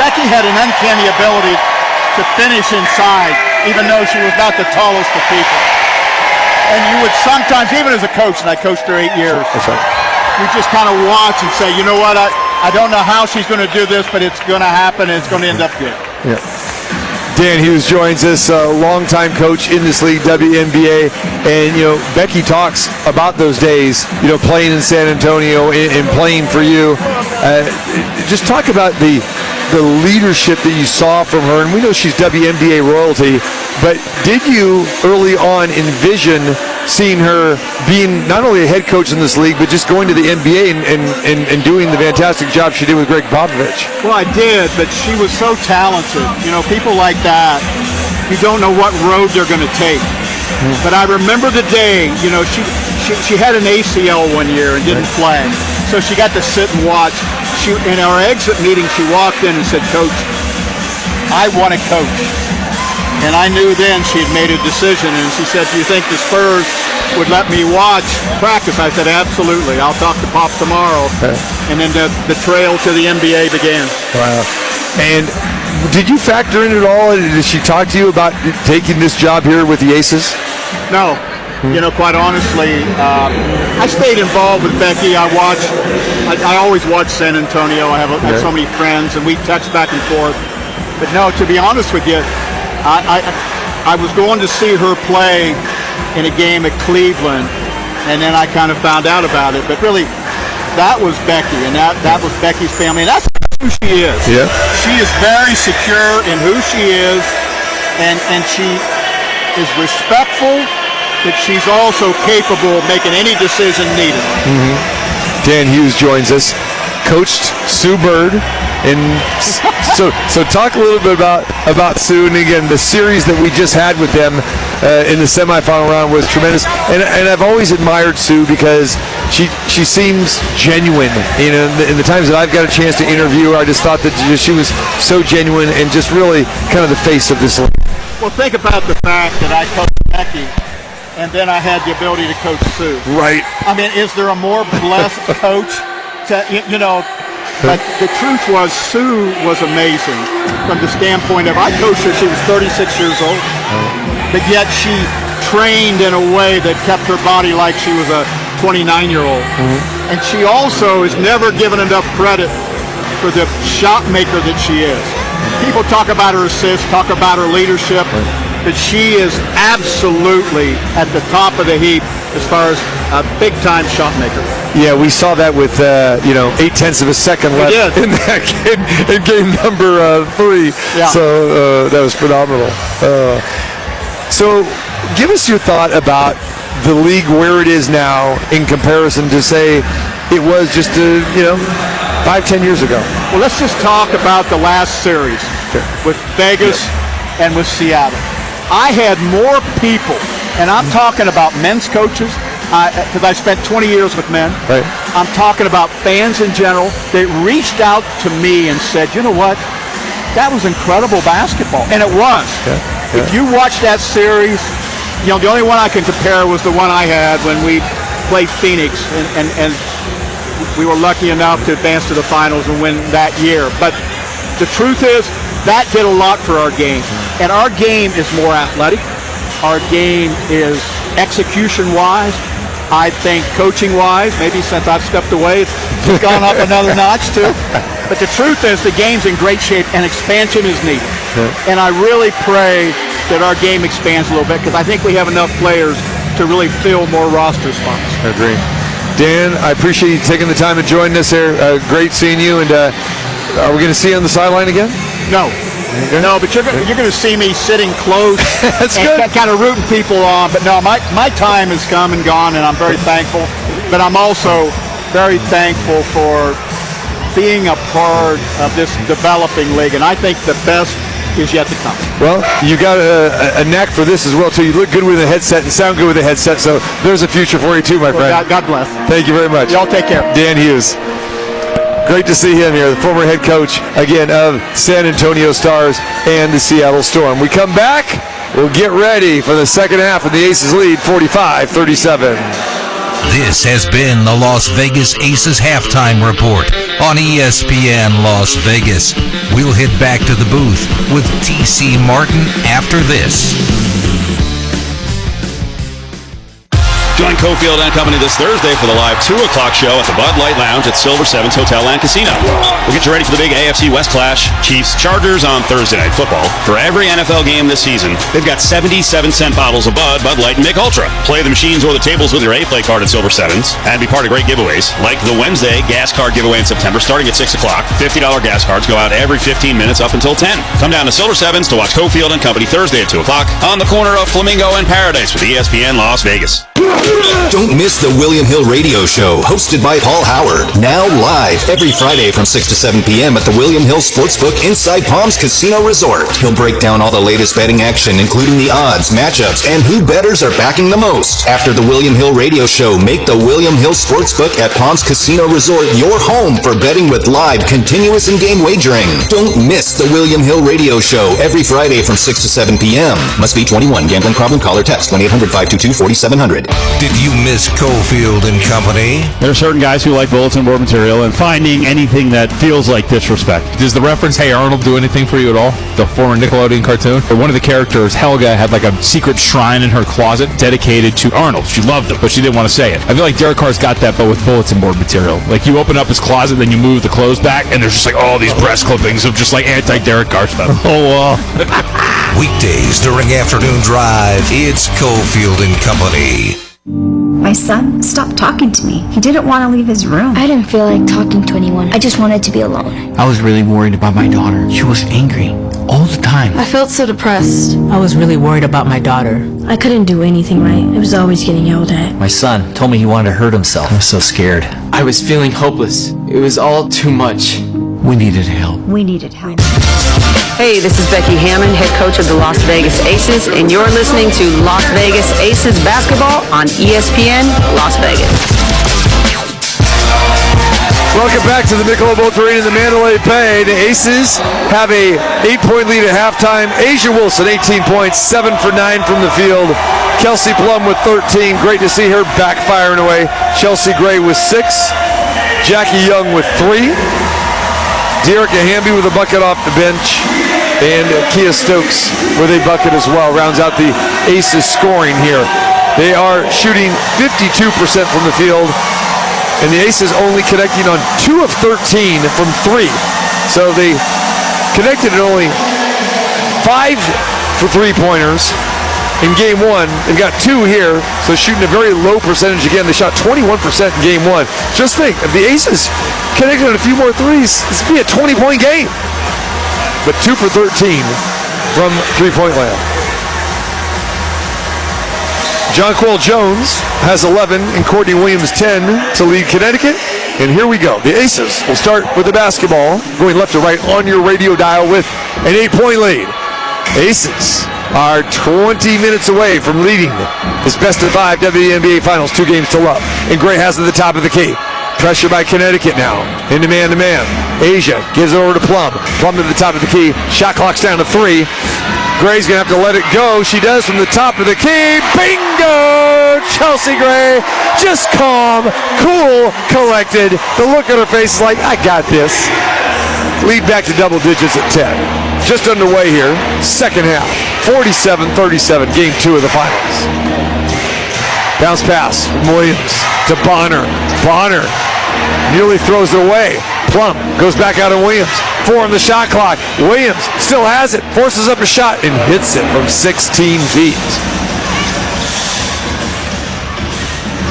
Becky had an uncanny ability to finish inside, even though she was not the tallest of people. And you would sometimes, even as a coach, and I coached her 8 years, That's right. you just kind of watch and say, you know what, I don't know how she's going to do this, but it's going to happen, and it's going to end up good. Yeah. Dan Hughes joins us, longtime coach in this league, WNBA, and Becky talks about those days, playing in San Antonio and playing for you. Just talk about the leadership that you saw from her, and we know she's WNBA royalty, but did you early on envision seeing her being not only a head coach in this league, but just going to the NBA and doing the fantastic job she did with Greg Popovich? Well, I did, but she was so talented. People like that, you don't know what road they're going to take. But I remember the day, she had an ACL one year and didn't play, so she got to sit and watch. In our exit meeting, she walked in and said, "Coach, I want to coach." And I knew then she had made a decision, and she said, "Do you think the Spurs would let me watch practice?" I said, "Absolutely. I'll talk to Pop tomorrow." Okay. And then the trail to the NBA began. Wow. And did you factor in at all? Did she talk to you about taking this job here with the Aces? No. Quite honestly, I stayed involved with Becky. I always watch San Antonio. I have so many friends, and we text back and forth. But no, to be honest with you, I was going to see her play in a game at Cleveland, and then I kind of found out about it. But really, that was Becky, and that was Becky's family, and that's who she is. Yeah. She is very secure in who she is, and she is respectful, but she's also capable of making any decision needed. Mm-hmm. Dan Hughes joins us, coached Sue Bird, and so talk a little bit about Sue, and again, the series that we just had with them in the semifinal round was tremendous, and I've always admired Sue because she seems genuine. In the times that I've got a chance to interview her, I just thought that she was so genuine and just really kind of the face of this league. Well, think about the fact that I coached Becky, and then I had the ability to coach Sue. Right. I mean, is there a more blessed coach? But the truth was, Sue was amazing from the standpoint of, I coached her, she was 36 years old, but yet she trained in a way that kept her body like she was a 29-year-old. Mm-hmm. And she also is never given enough credit for the shot maker that she is. People talk about her assists, talk about her leadership, but she is absolutely at the top of the heap as far as a big-time shot maker. Yeah, we saw that with 0.8 of a second left in that game number 3. Yeah. So that was phenomenal. So give us your thought about the league where it is now in comparison to, say, it was just 5-10 years ago. Well, let's just talk about the last series with Vegas and with Seattle. I had more people, and I'm talking about men's coaches, because I spent 20 years with men. Right. I'm talking about fans in general. They reached out to me and said, "You know what? That was incredible basketball," and it was. Yeah. If you watch that series, the only one I can compare was the one I had when we played Phoenix, and we were lucky enough to advance to the finals and win that year. But the truth is, that did a lot for our game, and our game is more athletic. Our game is execution-wise. I think coaching-wise, maybe since I've stepped away, it's gone up another notch too. But the truth is, the game's in great shape, and expansion is needed. Yeah. And I really pray that our game expands a little bit, because I think we have enough players to really fill more roster spots. I agree. Dan, I appreciate you taking the time to join us here. Great seeing you. And are we going to see you on the sideline again? No. Okay. No, but you're going to see me sitting close That's and good. Kind of rooting people on. But no, my time has come and gone, and I'm very thankful. But I'm also very thankful for being a part of this developing league, and I think the best is yet to come. Well, you got a knack for this as well, too. You look good with a headset and sound good with a headset, so there's a future for you, too, my friend. God bless. Thank you very much. Y'all take care. Dan Hughes. Great to see him here, the former head coach, again, of San Antonio Stars and the Seattle Storm. We come back, we'll get ready for the second half of the Aces lead, 45-37. This has been the Las Vegas Aces Halftime Report on ESPN Las Vegas. We'll head back to the booth with T.C. Martin after this. Join Cofield and Company this Thursday for the live 2 o'clock show at the Bud Light Lounge at Silver Sevens Hotel and Casino. We'll get you ready for the big AFC West clash, Chiefs-Chargers on Thursday Night Football. For every NFL game this season, they've got 77-cent bottles of Bud Light, and Mick Ultra. Play the machines or the tables with your A-Play card at Silver Sevens and be part of great giveaways, like the Wednesday gas card giveaway in September starting at 6 o'clock. $50 gas cards go out every 15 minutes up until 10. Come down to Silver Sevens to watch Cofield and Company Thursday at 2 o'clock on the corner of Flamingo and Paradise with ESPN Las Vegas. Don't miss the William Hill Radio Show, hosted by Paul Howard. Now live every Friday from 6 to 7 p.m. at the William Hill Sportsbook inside Palms Casino Resort. He'll break down all the latest betting action, including the odds, matchups, and who bettors are backing the most. After the William Hill Radio Show, make the William Hill Sportsbook at Palms Casino Resort your home for betting with live, continuous in-game wagering. Don't miss the William Hill Radio Show every Friday from 6 to 7 p.m. Must be 21. Gambling problem? Call or text 1-800-522-4700. Did you miss Cofield and Company? There are certain guys who like bulletin board material and finding anything that feels like disrespect. Does the reference Hey Arnold do anything for you at all? The former Nickelodeon cartoon? One of the characters, Helga, had like a secret shrine in her closet dedicated to Arnold. She loved him, but she didn't want to say it. I feel like Derek Carr's got that, but with bulletin board material. Like you open up his closet, then you move the clothes back, and there's just like all these press clippings of just like anti-Derek Carr stuff. Oh, Weekdays during afternoon drive, it's Cofield and Company. My son stopped talking to me. He didn't want to leave his room. I didn't feel like talking to anyone. I just wanted to be alone. I was really worried about my daughter. She was angry all the time. I felt so depressed. I was really worried about my daughter. I couldn't do anything right. I was always getting yelled at. My son told me he wanted to hurt himself. I was so scared. I was feeling hopeless. It was all too much. We needed help. We needed help. Hey, this is Becky Hammond, head coach of the Las Vegas Aces, and you're listening to Las Vegas Aces basketball on ESPN Las Vegas. Welcome back to the Michelob Ultra Arena in the Mandalay Bay. The Aces have a 8-point lead at halftime. Asia Wilson, 18 points, 7 for 9 from the field. Kelsey Plum with 13. Great to see her back firing away. Chelsea Gray with 6. Jackie Young with 3. Dearica Hamby with a bucket off the bench. And Kia Stokes with a bucket as well. Rounds out the Aces scoring here. They are shooting 52% from the field. And the Aces only connecting on 2 of 13 from 3. So they connected at only 5 for 3-pointers in game 1. They've got 2 here, so shooting a very low percentage again. They shot 21% in game 1. Just think, if the Aces connected on a few more threes, this would be a 20-point game. But 2 for 13 from three-point land. Jonquel Jones has 11 and Courtney Williams 10 to lead Connecticut. And here we go. The Aces will start with the basketball, going left to right on your radio dial with an 8-point lead. Aces are 20 minutes away from leading this best-of-5 WNBA Finals, 2 games to love. And Gray has it at the top of the key. Pressure by Connecticut now. Into man-to-man. Asia gives it over to Plum. Plum to the top of the key. Shot clock's down to 3. Gray's going to have to let it go. She does from the top of the key. Bingo! Chelsea Gray, just calm, cool, collected. The look on her face is like, I got this. Lead back to double digits at 10. Just underway here. Second half. 47-37, game 2 of the finals. Bounce pass from Williams to Bonner. Bonner nearly throws it away. Plum goes back out on Williams. 4 on the shot clock. Williams still has it. Forces up a shot and hits it from 16 feet.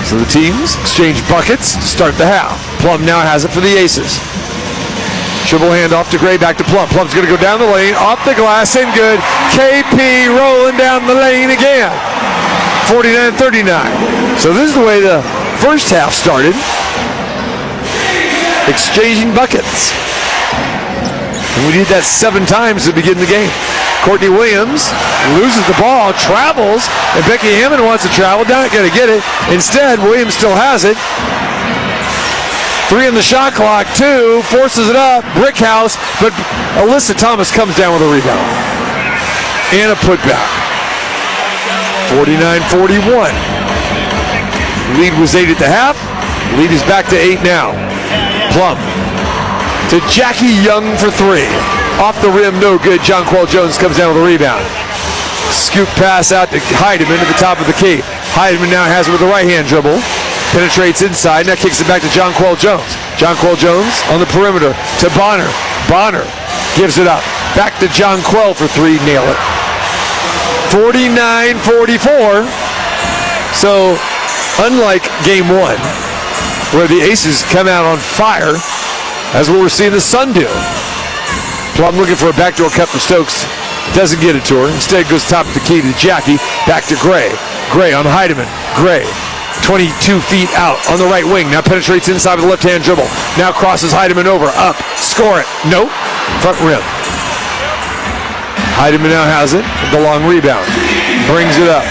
So the teams exchange buckets to start the half. Plum now has it for the Aces. Dribble handoff to Gray, back to Plum. Plum's going to go down the lane, off the glass, and good. KP rolling down the lane again. 49-39. So this is the way the first half started. Exchanging buckets. And we did that 7 times to begin the game. Courtney Williams loses the ball, travels, and Becky Hammond wants to travel, not going to get it. Instead, Williams still has it. 3 on the shot clock, 2, forces it up, brick house, but Alyssa Thomas comes down with a rebound. And a putback. 49-41. Lead was 8 at the half. Lead is back to 8 now. Plum to Jackie Young for 3. Off the rim, no good. Jonquel Jones comes down with a rebound. Scoop pass out to Heidemann at the top of the key. Heidemann now has it with the right-hand dribble. Penetrates inside, now kicks it back to Jonquel Jones. Jonquel Jones on the perimeter to Bonner. Bonner gives it up. Back to Jonquel for 3, nail it. 49-44. So, unlike game 1, where the Aces come out on fire, that's what we're seeing the Sun do. Plum looking for a backdoor cut for Stokes. Doesn't get it to her. Instead goes top of the key to Jackie. Back to Gray. Gray on Heidemann. Gray, 22 feet out on the right wing. Now penetrates inside with the left-hand dribble. Now crosses Heidemann over. Up. Score it. Nope. Front rim. Heidemann now has it. The long rebound. Brings it up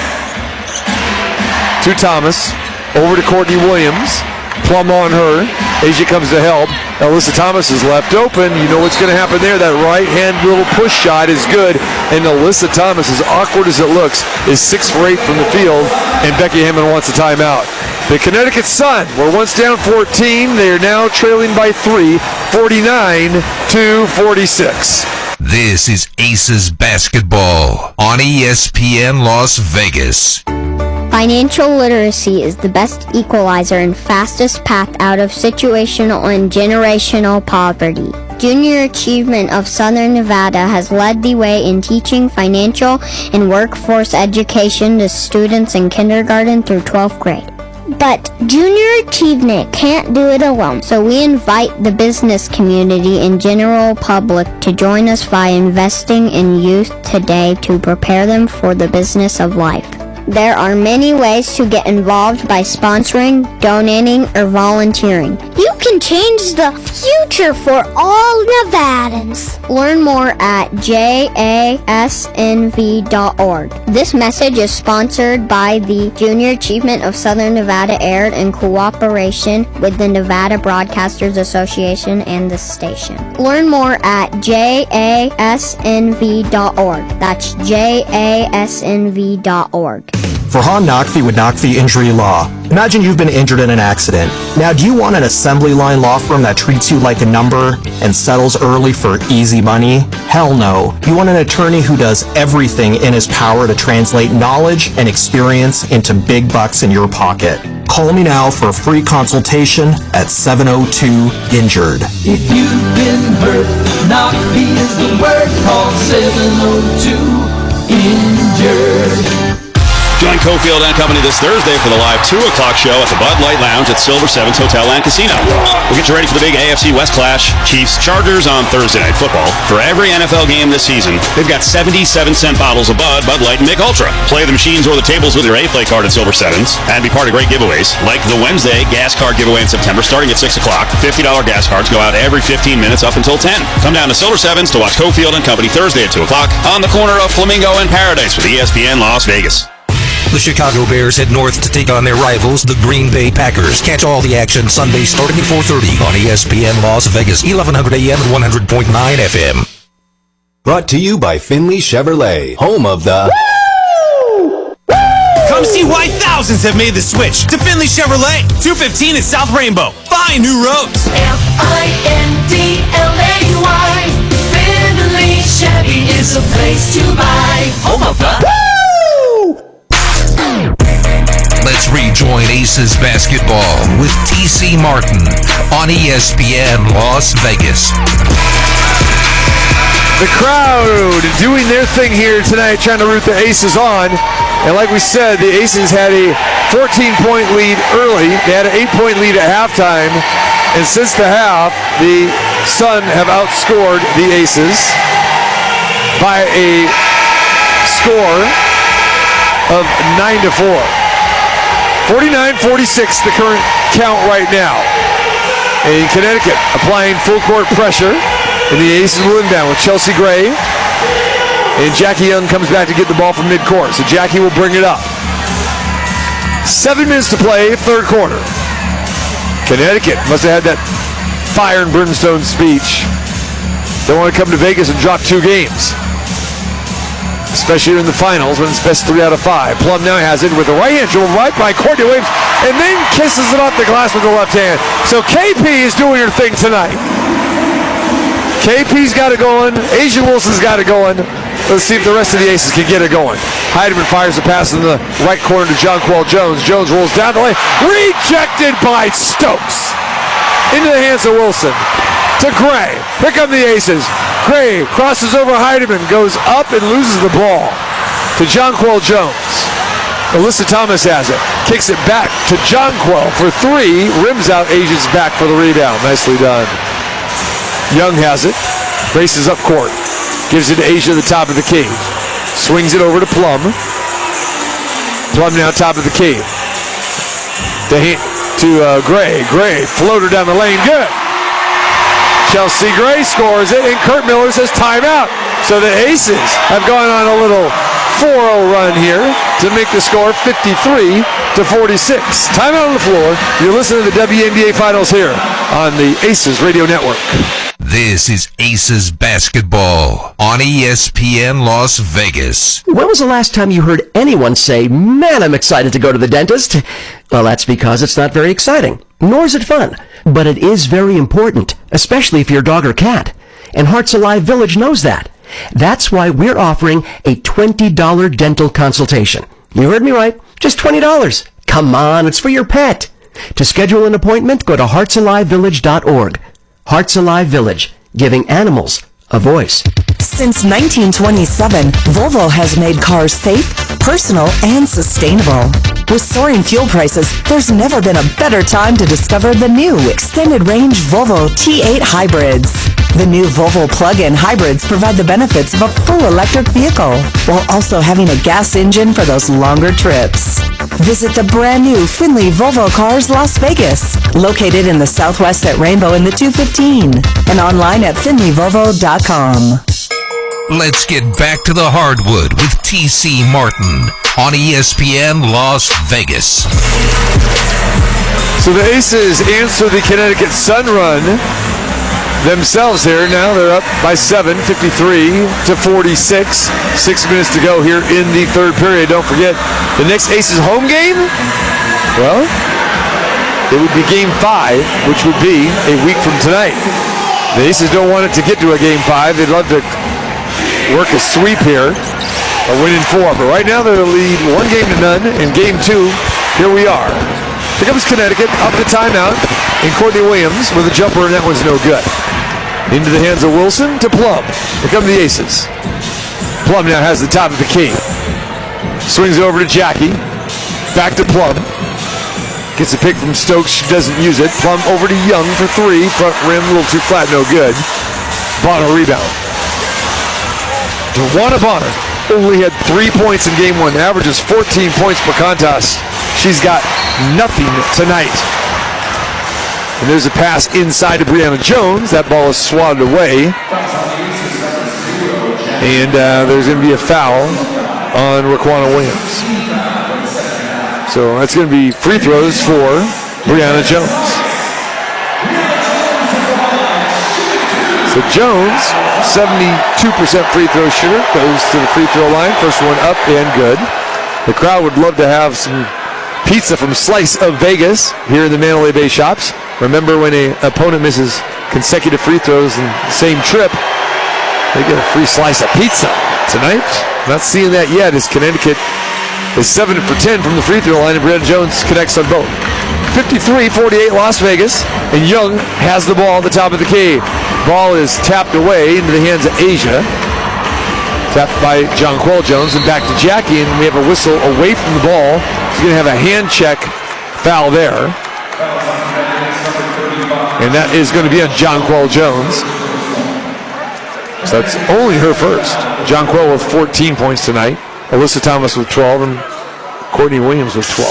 to Thomas. Over to Courtney Williams. Plum on her. Asia comes to help. Alyssa Thomas is left open. You know what's going to happen there. That right-hand little push shot is good. And Alyssa Thomas, as awkward as it looks, is 6 for 8 from the field. And Becky Hammond wants a timeout. The Connecticut Sun were once down 14. They are now trailing by 3, 49-46. This is Aces Basketball on ESPN Las Vegas. Financial literacy is the best equalizer and fastest path out of situational and generational poverty. Junior Achievement of Southern Nevada has led the way in teaching financial and workforce education to students in kindergarten through 12th grade. But Junior Achievement can't do it alone, so we invite the business community and general public to join us by investing in youth today to prepare them for the business of life. There are many ways to get involved by sponsoring, donating, or volunteering. You can change the future for all Nevadans. Learn more at jasnv.org. This message is sponsored by the Junior Achievement of Southern Nevada, aired in cooperation with the Nevada Broadcasters Association and the station. Learn more at jasnv.org. That's jasnv.org. Farhan Naqvi with Naqvi Injury Law. Imagine you've been injured in an accident. Now, do you want an assembly line law firm that treats you like a number and settles early for easy money? Hell no. You want an attorney who does everything in his power to translate knowledge and experience into big bucks in your pocket. Call me now for a free consultation at 702-INJURED. If you've been hurt, Naqvi is the word. Call 702-INJURED. Join Cofield and Company this Thursday for the live 2 o'clock show at the Bud Light Lounge at Silver Seven's Hotel and Casino. We'll get you ready for the big AFC West clash, Chiefs-Chargers on Thursday Night Football. For every NFL game this season, they've got 77-cent bottles of Bud Light, and Mick Ultra. Play the machines or the tables with your A-Play card at Silver Sevens and be part of great giveaways, like the Wednesday gas card giveaway in September starting at 6 o'clock. $50 gas cards go out every 15 minutes up until 10. Come down to Silver Sevens to watch Cofield and Company Thursday at 2 o'clock on the corner of Flamingo and Paradise with ESPN Las Vegas. The Chicago Bears head north to take on their rivals, the Green Bay Packers. Catch all the action Sunday starting at 4:30 on ESPN Las Vegas, 1100 AM and 100.9 FM. Brought to you by Finley Chevrolet, home of the... Woo! Come see why thousands have made the switch to Finley Chevrolet. 215 at South Rainbow. Find new roads. Findlay. Finley Chevy is a place to buy. Home of the... Let's rejoin Aces Basketball with TC Martin on ESPN Las Vegas. The crowd doing their thing here tonight, trying to root the Aces on. And like we said, the Aces had a 14-point lead early. They had an 8-point lead at halftime. And since the half, the Sun have outscored the Aces by a score of 9-4. 49-46, the current count right now. In Connecticut, applying full court pressure. And the Aces will inbound with Chelsea Gray. And Jackie Young comes back to get the ball from midcourt. So Jackie will bring it up. 7 minutes to play, third quarter. Connecticut must have had that fire and brimstone speech. Don't want to come to Vegas and drop 2 games. especially in the finals when it's best 3 out of 5. Plum now has it with the right hand dribble right by Courtney Williams, and then kisses it off the glass with the left hand. So KP is doing her thing tonight. KP's got it going. Asia Wilson's got it going. Let's see if the rest of the Aces can get it going. Heidemann fires a pass in the right corner to Jonquel Jones. Jones rolls down the lane. Rejected by Stokes. Into the hands of Wilson. To Gray. Pick up the Aces. Gray crosses over Heidemann. Goes up and loses the ball. To Jonquel Jones. Alyssa Thomas has it. Kicks it back to Jonquel for 3. Rims out Asia's back for the rebound. Nicely done. Young has it. Races up court. Gives it to Asia at the top of the key. Swings it over to Plum. Plum now top of the key. To Gray. Gray floater down the lane. Good. Chelsea Gray scores it, and Kurt Miller says timeout. So the Aces have gone on a little 4-0 run here to make the score 53-46. Timeout on the floor. You're listening to the WNBA Finals here on the Aces Radio Network. This is Aces Basketball on ESPN Las Vegas. When was the last time you heard anyone say, "Man, I'm excited to go to the dentist"? Well, that's because it's not very exciting, nor is it fun. But it is very important, especially if you're a dog or cat. And Hearts Alive Village knows that. That's why we're offering a $20 dental consultation. You heard me right. Just $20. Come on, it's for your pet. To schedule an appointment, go to heartsalivevillage.org. Hearts Alive Village, giving animals a voice. Since 1927, Volvo has made cars safe, personal, and sustainable. With soaring fuel prices, there's never been a better time to discover the new extended-range Volvo T8 hybrids. The new Volvo plug-in hybrids provide the benefits of a full electric vehicle, while also having a gas engine for those longer trips. Visit the brand new Finley Volvo Cars Las Vegas, located in the Southwest at Rainbow in the 215, and online at finleyvolvo.com. Let's get back to the hardwood with T.C. Martin on ESPN Las Vegas. So the Aces answer the Connecticut Sun run themselves here. Now they're up by 7, 53-46. 6 minutes to go here in the third period. Don't forget, the next Aces home game, well, it would be Game 5, which would be a week from tonight. The Aces don't want it to get to a Game 5. They'd love to work a sweep here, a win in 4. But right now they're the lead 1-0. In Game 2, here we are. Here comes Connecticut, up the timeout, and Courtney Williams with a jumper, and that one's no good. Into the hands of Wilson to Plum. Here come the Aces. Plum now has the top of the key. Swings it over to Jackie. Back to Plum. Gets a pick from Stokes. She doesn't use it. Plum over to Young for 3. Front rim, a little too flat, no good. Bonner rebound. Dewana Bonner only had 3 points in Game 1. Averages 14 points per contest. She's got nothing tonight. And there's a pass inside to Brianna Jones. That ball is swatted away. And there's going to be a foul on Raquana Williams. So that's going to be free throws for Brianna Jones. So Jones, 72% free throw shooter, goes to the free throw line. First one up and good. The crowd would love to have some pizza from Slice of Vegas here in the Mandalay Bay shops. Remember, when an opponent misses consecutive free throws in the same trip, they get a free slice of pizza. Tonight, not seeing that yet, as Connecticut is 7 for 10 from the free throw line, and Brianna Jones connects on both. 53-48 Las Vegas, and Young has the ball at the top of the key. Ball is tapped away into the hands of Asia. Tapped by Jonquel Jones, and back to Jackie, and we have a whistle away from the ball. He's going to have a hand check foul there. And that is going to be on Jonquel Jones. So that's only her first. Jonquel with 14 points tonight. Alyssa Thomas with 12, and Courtney Williams with 12.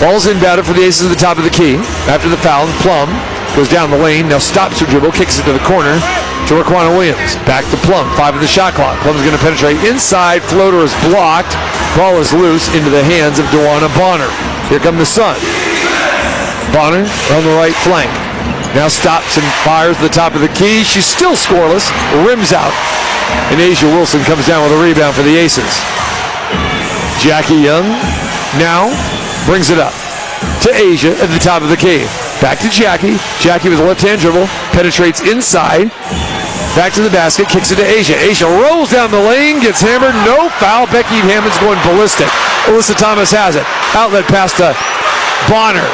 Ball's inbounded for the Aces at the top of the key. After the foul, Plum goes down the lane, now stops her dribble, kicks it to the corner to Raquana Williams. Back to Plum, 5 of the shot clock. Plum's going to penetrate inside, floater is blocked. Ball is loose into the hands of Dewana Bonner. Here come the Sun. Bonner on the right flank. Now stops and fires to the top of the key. She's still scoreless, rims out. And Asia Wilson comes down with a rebound for the Aces. Jackie Young now brings it up to Asia at the top of the key. Back to Jackie. Jackie with a left-hand dribble. Penetrates inside. Back to the basket. Kicks it to Asia. Asia rolls down the lane. Gets hammered. No foul. Becky Hammond's going ballistic. Alyssa Thomas has it. Outlet pass to Bonner.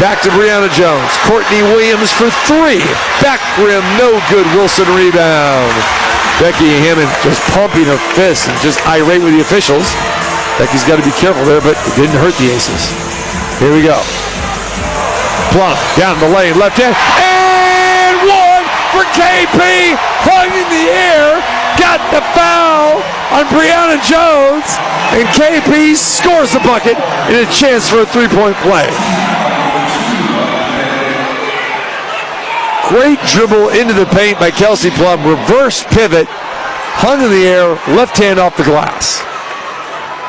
Back to Brianna Jones. Courtney Williams for three. Back rim. No good. Wilson rebound. Becky Hammond just pumping her fists and just irate with the officials. Becky's got to be careful there, but it didn't hurt the Aces. Here we go. Plum down the lane, left hand, and one for KP. Hung in the air, got the foul on Brianna Jones, and KP scores the bucket and a chance for a three-point play. Great dribble into the paint by Kelsey Plum. Reverse pivot, hung in the air, left hand off the glass.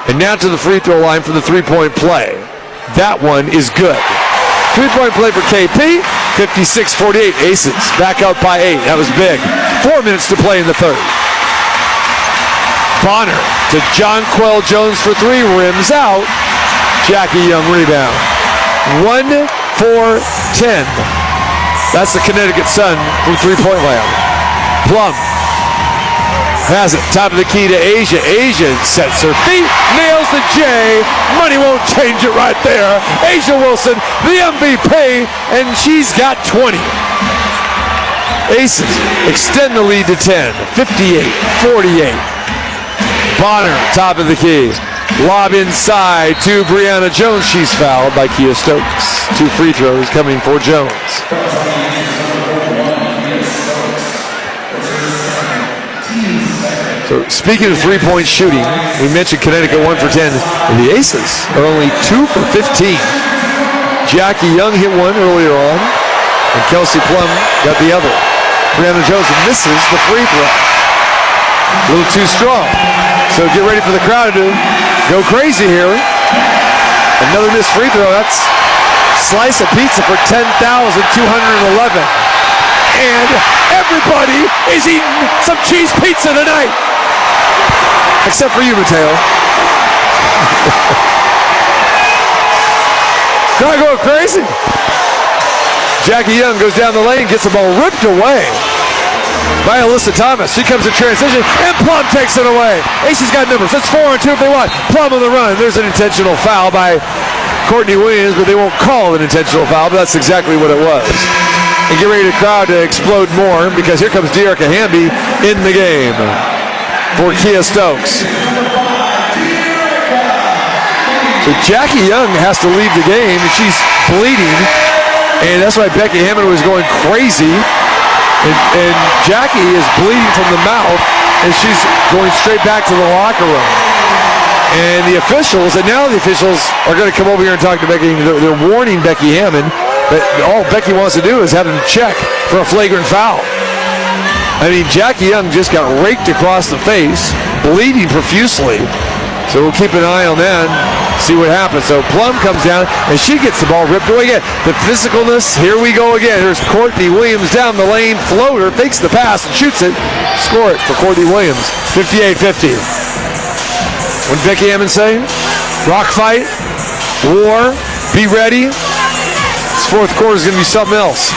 And now to the free throw line for the three-point play. That one is good. Three-point play for KP, 56-48. Aces back up by 8. That was big. 4 minutes to play in the third. Bonner to Jonquel Jones for three. Rims out. Jackie Young rebound. 1 for 10. That's the Connecticut Sun from three-point land. Plum has it. Top of the key to Asia. Asia sets her feet. Nails the J. Money won't change it right there. Asia Wilson, the MVP, and she's got 20. Aces extend the lead to 10. 58-48. Bonner, top of the key. Lob inside to Brianna Jones. She's fouled by Kia Stokes. 2 free throws coming for Jones. So speaking of three-point shooting, we mentioned Connecticut 1 for 10. And the Aces are only 2 for 15. Jackie Young hit one earlier on, and Kelsey Plum got the other. Brianna Jones misses the free throw. A little too strong. So get ready for the crowd to go crazy here. Another missed free throw. That's slice of pizza for 10,211. And everybody is eating some cheese pizza tonight. Except for you, Mateo. Crowd going crazy. Jackie Young goes down the lane, gets the ball ripped away by Alyssa Thomas. She comes in transition, and Plum takes it away. Aces got numbers. It's 4-2 if they want. Plum on the run. There's an intentional foul by Courtney Williams, but they won't call it an intentional foul, but that's exactly what it was. And get ready to crowd to explode more, because here comes Dearica Hamby in the game for Kia Stokes. So Jackie Young has to leave the game, and she's bleeding, and that's why Becky Hammond was going crazy. And Jackie is bleeding from the mouth, and she's going straight back to the locker room. And the officials, and now the officials are going to come over here and talk to Becky. They're warning Becky Hammond, but all Becky wants to do is have them check for a flagrant foul. I mean, Jackie Young just got raked across the face, bleeding profusely. So we'll keep an eye on that, see what happens. So Plum comes down, and she gets the ball ripped away again. The physicalness, here we go again. Here's Courtney Williams down the lane, floater, fakes the pass, and shoots it. Score it for Courtney Williams, 58-50. What did Becky Hammond say? Rock fight, war, be ready. This fourth quarter is going to be something else.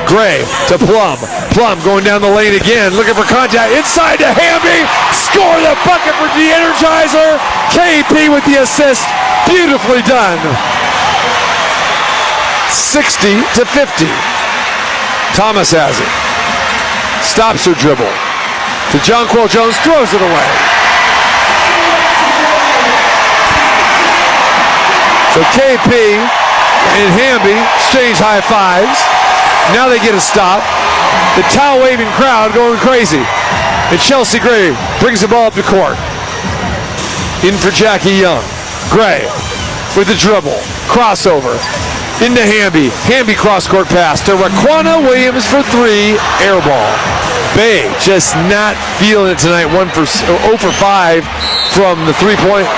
Gray to Plum. Plum going down the lane again, looking for contact. Inside to Hamby. Score the bucket for the Energizer. KP with the assist. Beautifully done. 60-50. Thomas has it. Stops her dribble. To Jonquel Jones. Throws it away. So KP and Hamby exchange high fives. Now they get a stop. The towel-waving crowd going crazy. And Chelsea Gray brings the ball up the court. In for Jackie Young. Gray with the dribble. Crossover. Into Hamby. Hamby cross-court pass to Raquana Williams for three. Air ball. Bay just not feeling it tonight. 0 for 5 from the three-point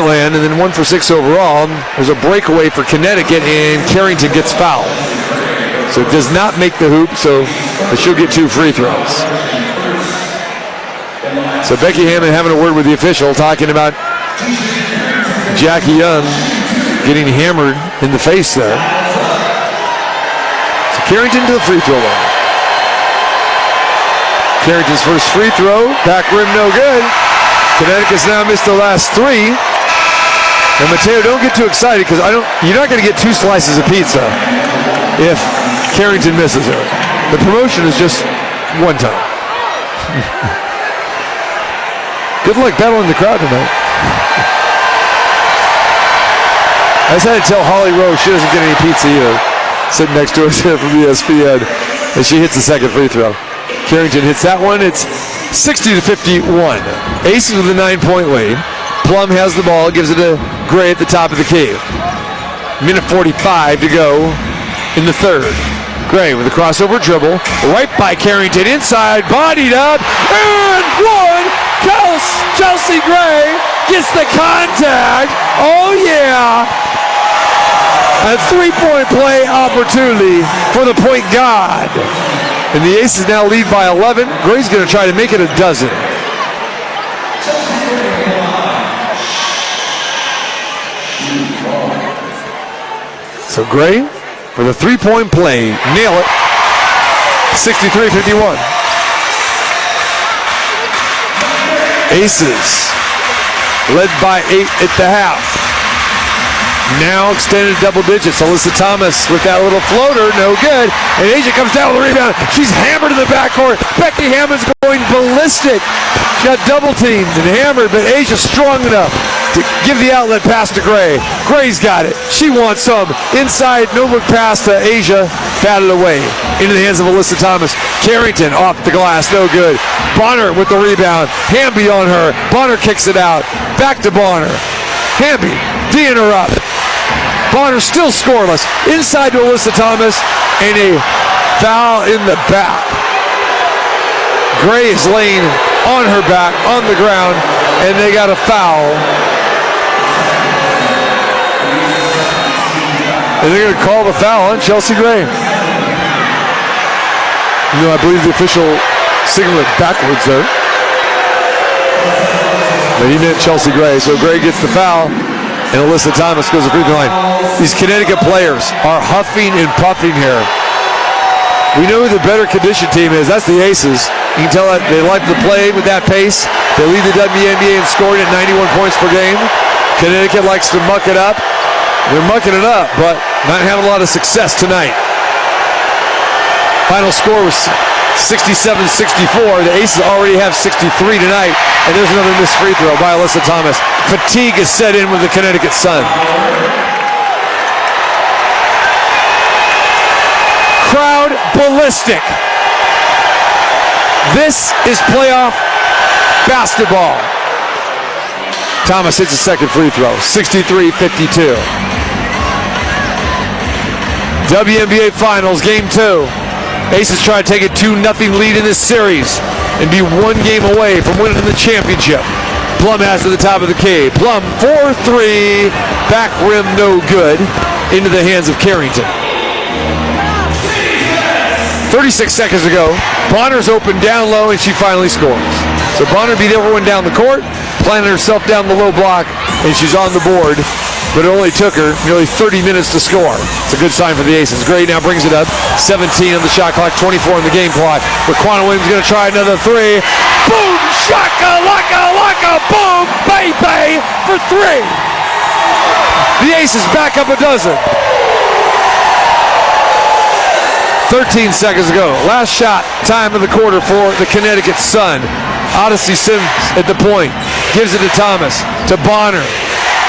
land, and then 1 for 6 overall. There's a breakaway for Connecticut, and Carrington gets fouled. So it does not make the hoop, so she'll get 2 free throws. So Becky Hammond having a word with the official, talking about Jackie Young getting hammered in the face there. So Carrington to the free throw line. Carrington's first free throw, back rim no good. Connecticut's now missed the last 3. And Mateo, don't get too excited because you're not going to get 2 slices of pizza if Carrington misses it. The promotion is just 1 time. Good luck battling the crowd tonight. I just had to tell Holly Rose she doesn't get any pizza either. Sitting next to us here from ESPN. And she hits the second free throw. Carrington hits that one. It's 60-51. Aces with a 9-point lead. Plum has the ball, gives it to Gray at the top of the key. Minute 45 to go in the third. Gray with a crossover dribble. Right by Carrington. Inside, bodied up. And one. Chelsea Gray gets the contact. Oh, yeah. A 3-point play opportunity for the point guard. And the Aces now lead by 11. Gray's going to try to make it a dozen. So Gray for the 3-point play. Nail it. 63-51. Aces led by 8 at the half. Now extended double digits. Alyssa Thomas with that little floater, no good. And Asia comes down with the rebound. She's hammered in the backcourt. Becky Hammond's going ballistic. She got double teamed and hammered, but Asia's strong enough to give the outlet pass to Gray. Gray's got it. She wants some. Inside, no look pass to Asia. Batted away into the hands of Alyssa Thomas. Carrington off the glass, no good. Bonner with the rebound. Hamby on her. Bonner kicks it out. Back to Bonner. Hamby, D'ing her up. Bonner still scoreless. Inside to Alyssa Thomas, and a foul in the back. Gray is laying on her back, on the ground, and they got a foul. And they're going to call the foul on Chelsea Gray. You know, I believe the official signaled it backwards there. But he meant Chelsea Gray, so Gray gets the foul. And Alyssa Thomas goes to the free throw line. These Connecticut players are huffing and puffing here. We know who the better conditioned team is. That's the Aces. You can tell that they like to play with that pace. They lead the WNBA in scoring at 91 points per game. Connecticut likes to muck it up. They're mucking it up, but not having a lot of success tonight. Final score was 67-64. The Aces already have 63 tonight. And there's another missed free throw by Alyssa Thomas. Fatigue is set in with the Connecticut Sun. Crowd ballistic. This is playoff basketball. Thomas hits a second free throw. 63-52. WNBA Finals, Game 2. Aces try to take a 2-0 lead in this series and be 1 game away from winning the championship. Plum has to the top of the key. Plum 4-3, back rim no good, into the hands of Carrington. 36 seconds to go. Bonner's open down low, and she finally scores. So Bonner beat everyone down the court, planted herself down the low block, and she's on the board. But it only took her nearly 30 minutes to score. It's a good sign for the Aces. Gray now brings it up. 17 on the shot clock, 24 on the game clock. Raquana Williams going to try another 3. Boom! Shaka, laka, laka, boom! Baby for 3. The Aces back up a dozen. 13 seconds to go. Last shot time of the quarter for the Connecticut Sun. Odyssey Sims at the point. Gives it to Thomas. To Bonner.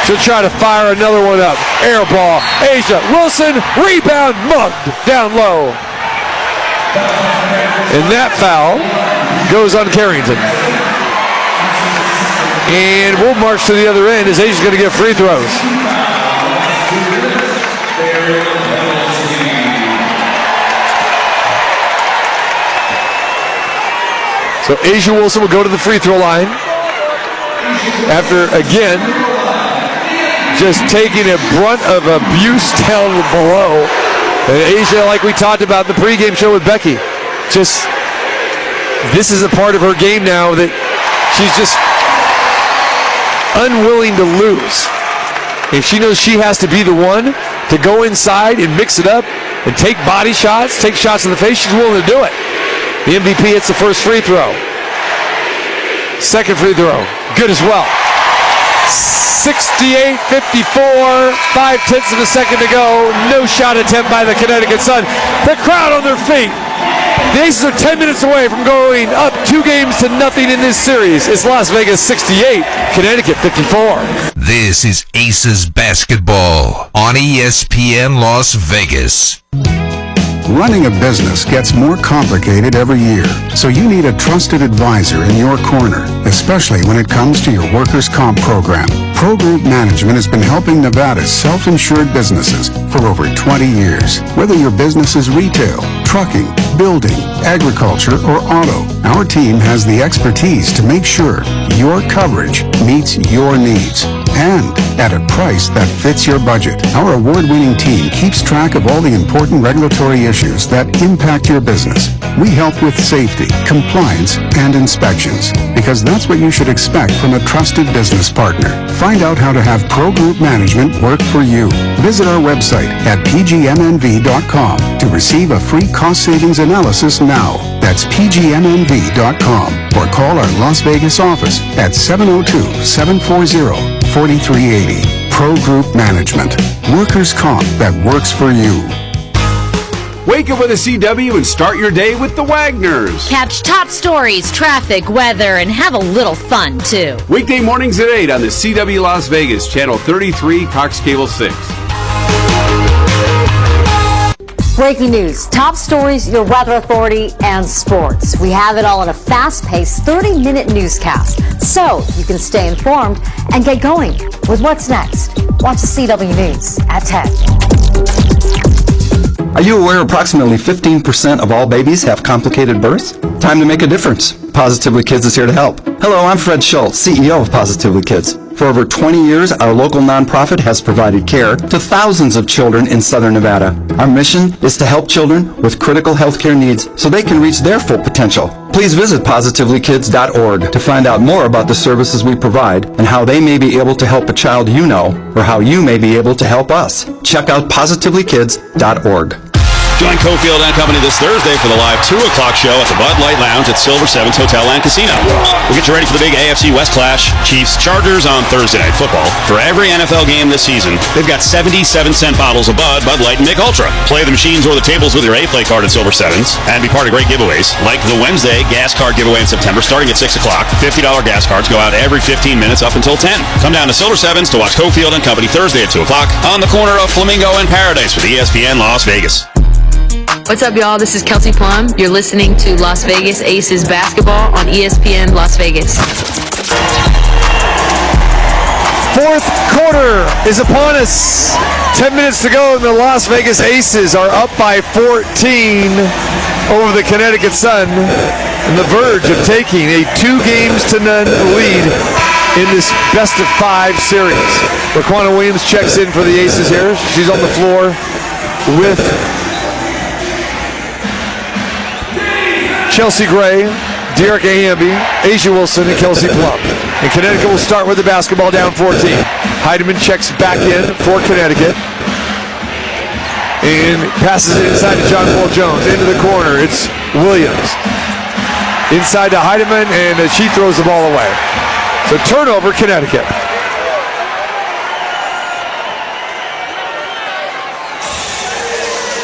She'll try to fire another one up. Air ball. Asia Wilson. Rebound mugged down low. And that foul goes on Carrington. And we'll march to the other end as Asia's going to get free throws. So Asia Wilson will go to the free throw line after, again, just taking a brunt of abuse down below. And Asia, like we talked about in the pregame show with Becky, this is a part of her game now that she's just unwilling to lose. If she knows she has to be the one to go inside and mix it up and take body shots, take shots in the face, she's willing to do it. The MVP hits the first free throw. Second free throw, good as well. 68-54, 5/10 of a second to go. No shot attempt by the Connecticut Sun. The crowd on their feet. The Aces are 10 minutes away from going up 2-0 in this series. It's Las Vegas 68, Connecticut 54. This is Aces Basketball on ESPN Las Vegas. Running a business gets more complicated every year, so you need a trusted advisor in your corner, especially when it comes to your workers' comp program. Pro Group Management has been helping Nevada's self-insured businesses for over 20 years. Whether your business is retail, trucking, building, agriculture, or auto, our team has the expertise to make sure your coverage meets your needs and at a price that fits your budget. Our award-winning team keeps track of all the important regulatory issues that impact your business. We help with safety, compliance, and inspections, because that's what you should expect from a trusted business partner. Find out how to have Pro Group Management work for you. Visit our website at pgmnv.com to receive a free cost savings analysis now. That's pgmnv.com, or call our Las Vegas office at 702-740-4380. Pro Group Management. Workers' comp that works for you. Wake up with a CW and start your day with the Wagners. Catch top stories, traffic, weather, and have a little fun, too. Weekday mornings at 8 on the CW Las Vegas, Channel 33, Cox Cable 6. Breaking news, top stories, your weather authority, and sports. We have it all in a fast-paced 30-minute newscast, so you can stay informed and get going with what's next. Watch the CW News at 10. Are you aware approximately 15% of all babies have complicated births? Time to make a difference. Positively Kids is here to help. Hello, I'm Fred Schultz, CEO of Positively Kids. For over 20 years, our local nonprofit has provided care to thousands of children in Southern Nevada. Our mission is to help children with critical healthcare needs so they can reach their full potential. Please visit positivelykids.org to find out more about the services we provide and how they may be able to help a child you know, or how you may be able to help us. Check out positivelykids.org. Join Cofield and Company this Thursday for the live 2 o'clock show at the Bud Light Lounge at Silver Seven's Hotel and Casino. We'll get you ready for the big AFC West clash, Chiefs-Chargers on Thursday Night Football. For every NFL game this season, they've got 77-cent bottles of Bud Light, and Mick Ultra. Play the machines or the tables with your A-Play card at Silver Sevens and be part of great giveaways, like the Wednesday gas card giveaway in September starting at 6 o'clock. $50 gas cards go out every 15 minutes up until 10. Come down to Silver Sevens to watch Cofield and Company Thursday at 2 o'clock on the corner of Flamingo and Paradise with ESPN Las Vegas. What's up, y'all? This is Kelsey Plum. You're listening to Las Vegas Aces Basketball on ESPN Las Vegas. Fourth quarter is upon us. 10 minutes to go, and the Las Vegas Aces are up by 14 over the Connecticut Sun, on the verge of taking a 2-0 lead in this best-of-5 series. Raquana Williams checks in for the Aces here. She's on the floor with Chelsea Gray, Dearica Hamby, Asia Wilson, and Kelsey Plum. And Connecticut will start with the basketball down 14. Heidemann checks back in for Connecticut and passes it inside to John Paul Jones. Into the corner, it's Williams. Inside to Heidemann, and she throws the ball away. So turnover, Connecticut.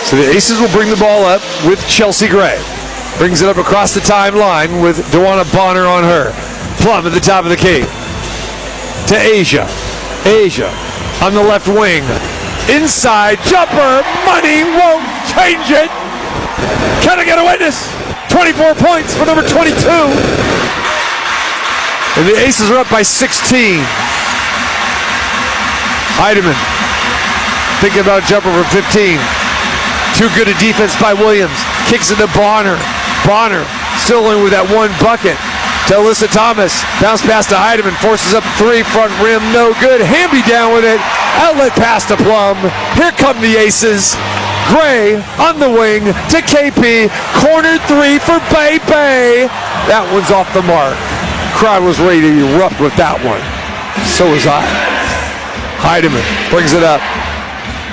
So the Aces will bring the ball up with Chelsea Gray. Brings it up across the timeline with Dewana Bonner on her. Plum at the top of the key. To Asia. Asia on the left wing. Inside jumper. Money won't change it. Can I get a witness? 24 points for number 22. And the Aces are up by 16. Heidemann thinking about a jumper for 15. Too good a defense by Williams. Kicks it to Bonner. Bonner still in with that one bucket to Alyssa Thomas. Bounce pass to Heidemann. Forces up 3. Front rim. No good. Hamby down with it. Outlet pass to Plum. Here come the Aces. Gray on the wing to KP. Corner three for Bay Bay. That one's off the mark. Crowd was ready to erupt with that one. So was I. Heidemann brings it up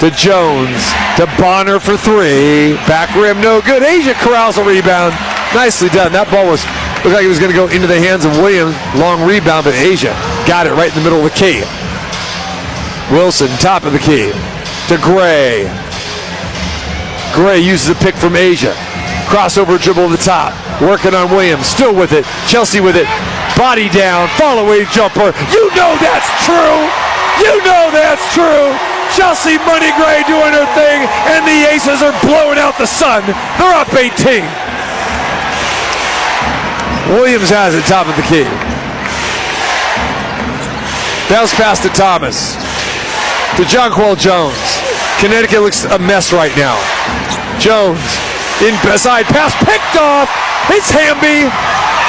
to Jones, to Bonner for three. Back rim, no good. Asia corrals a rebound. Nicely done. That ball looked like it was going to go into the hands of Williams. Long rebound, but Asia got it right in the middle of the key. Wilson, top of the key, to Gray. Gray uses a pick from Asia. Crossover dribble to the top. Working on Williams. Still with it. Chelsea with it. Body down. Fall away jumper. You know that's true. You know that's true. Chelsea Money Gray doing her thing, and the Aces are blowing out the sun. They're up 18. Williams has it, top of the key. Bounce pass to Thomas. To Jonquel Jones. Connecticut looks a mess right now. Jones, inside pass, picked off. It's Hamby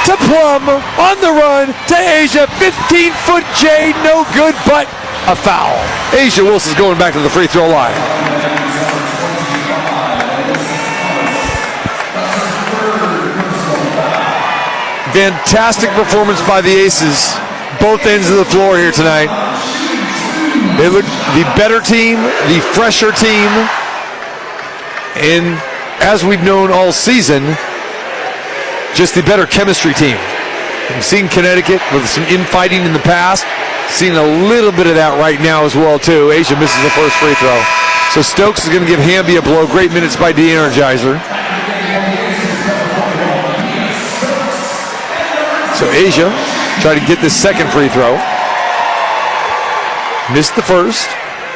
to Plum, on the run to Asia. 15-foot J, no good, but a foul. Asia Wilson's going back to the free throw line. Fantastic performance by the Aces. Both ends of the floor here tonight. They look the better team, the fresher team, and as we've known all season, just the better chemistry team. We've seen Connecticut with some infighting in the past. Seen a little bit of that right now as well, too. Asia misses the first free throw. So Stokes is going to give Hamby a blow. Great minutes by de-energizer. So Asia try to get this second free throw. Missed the first.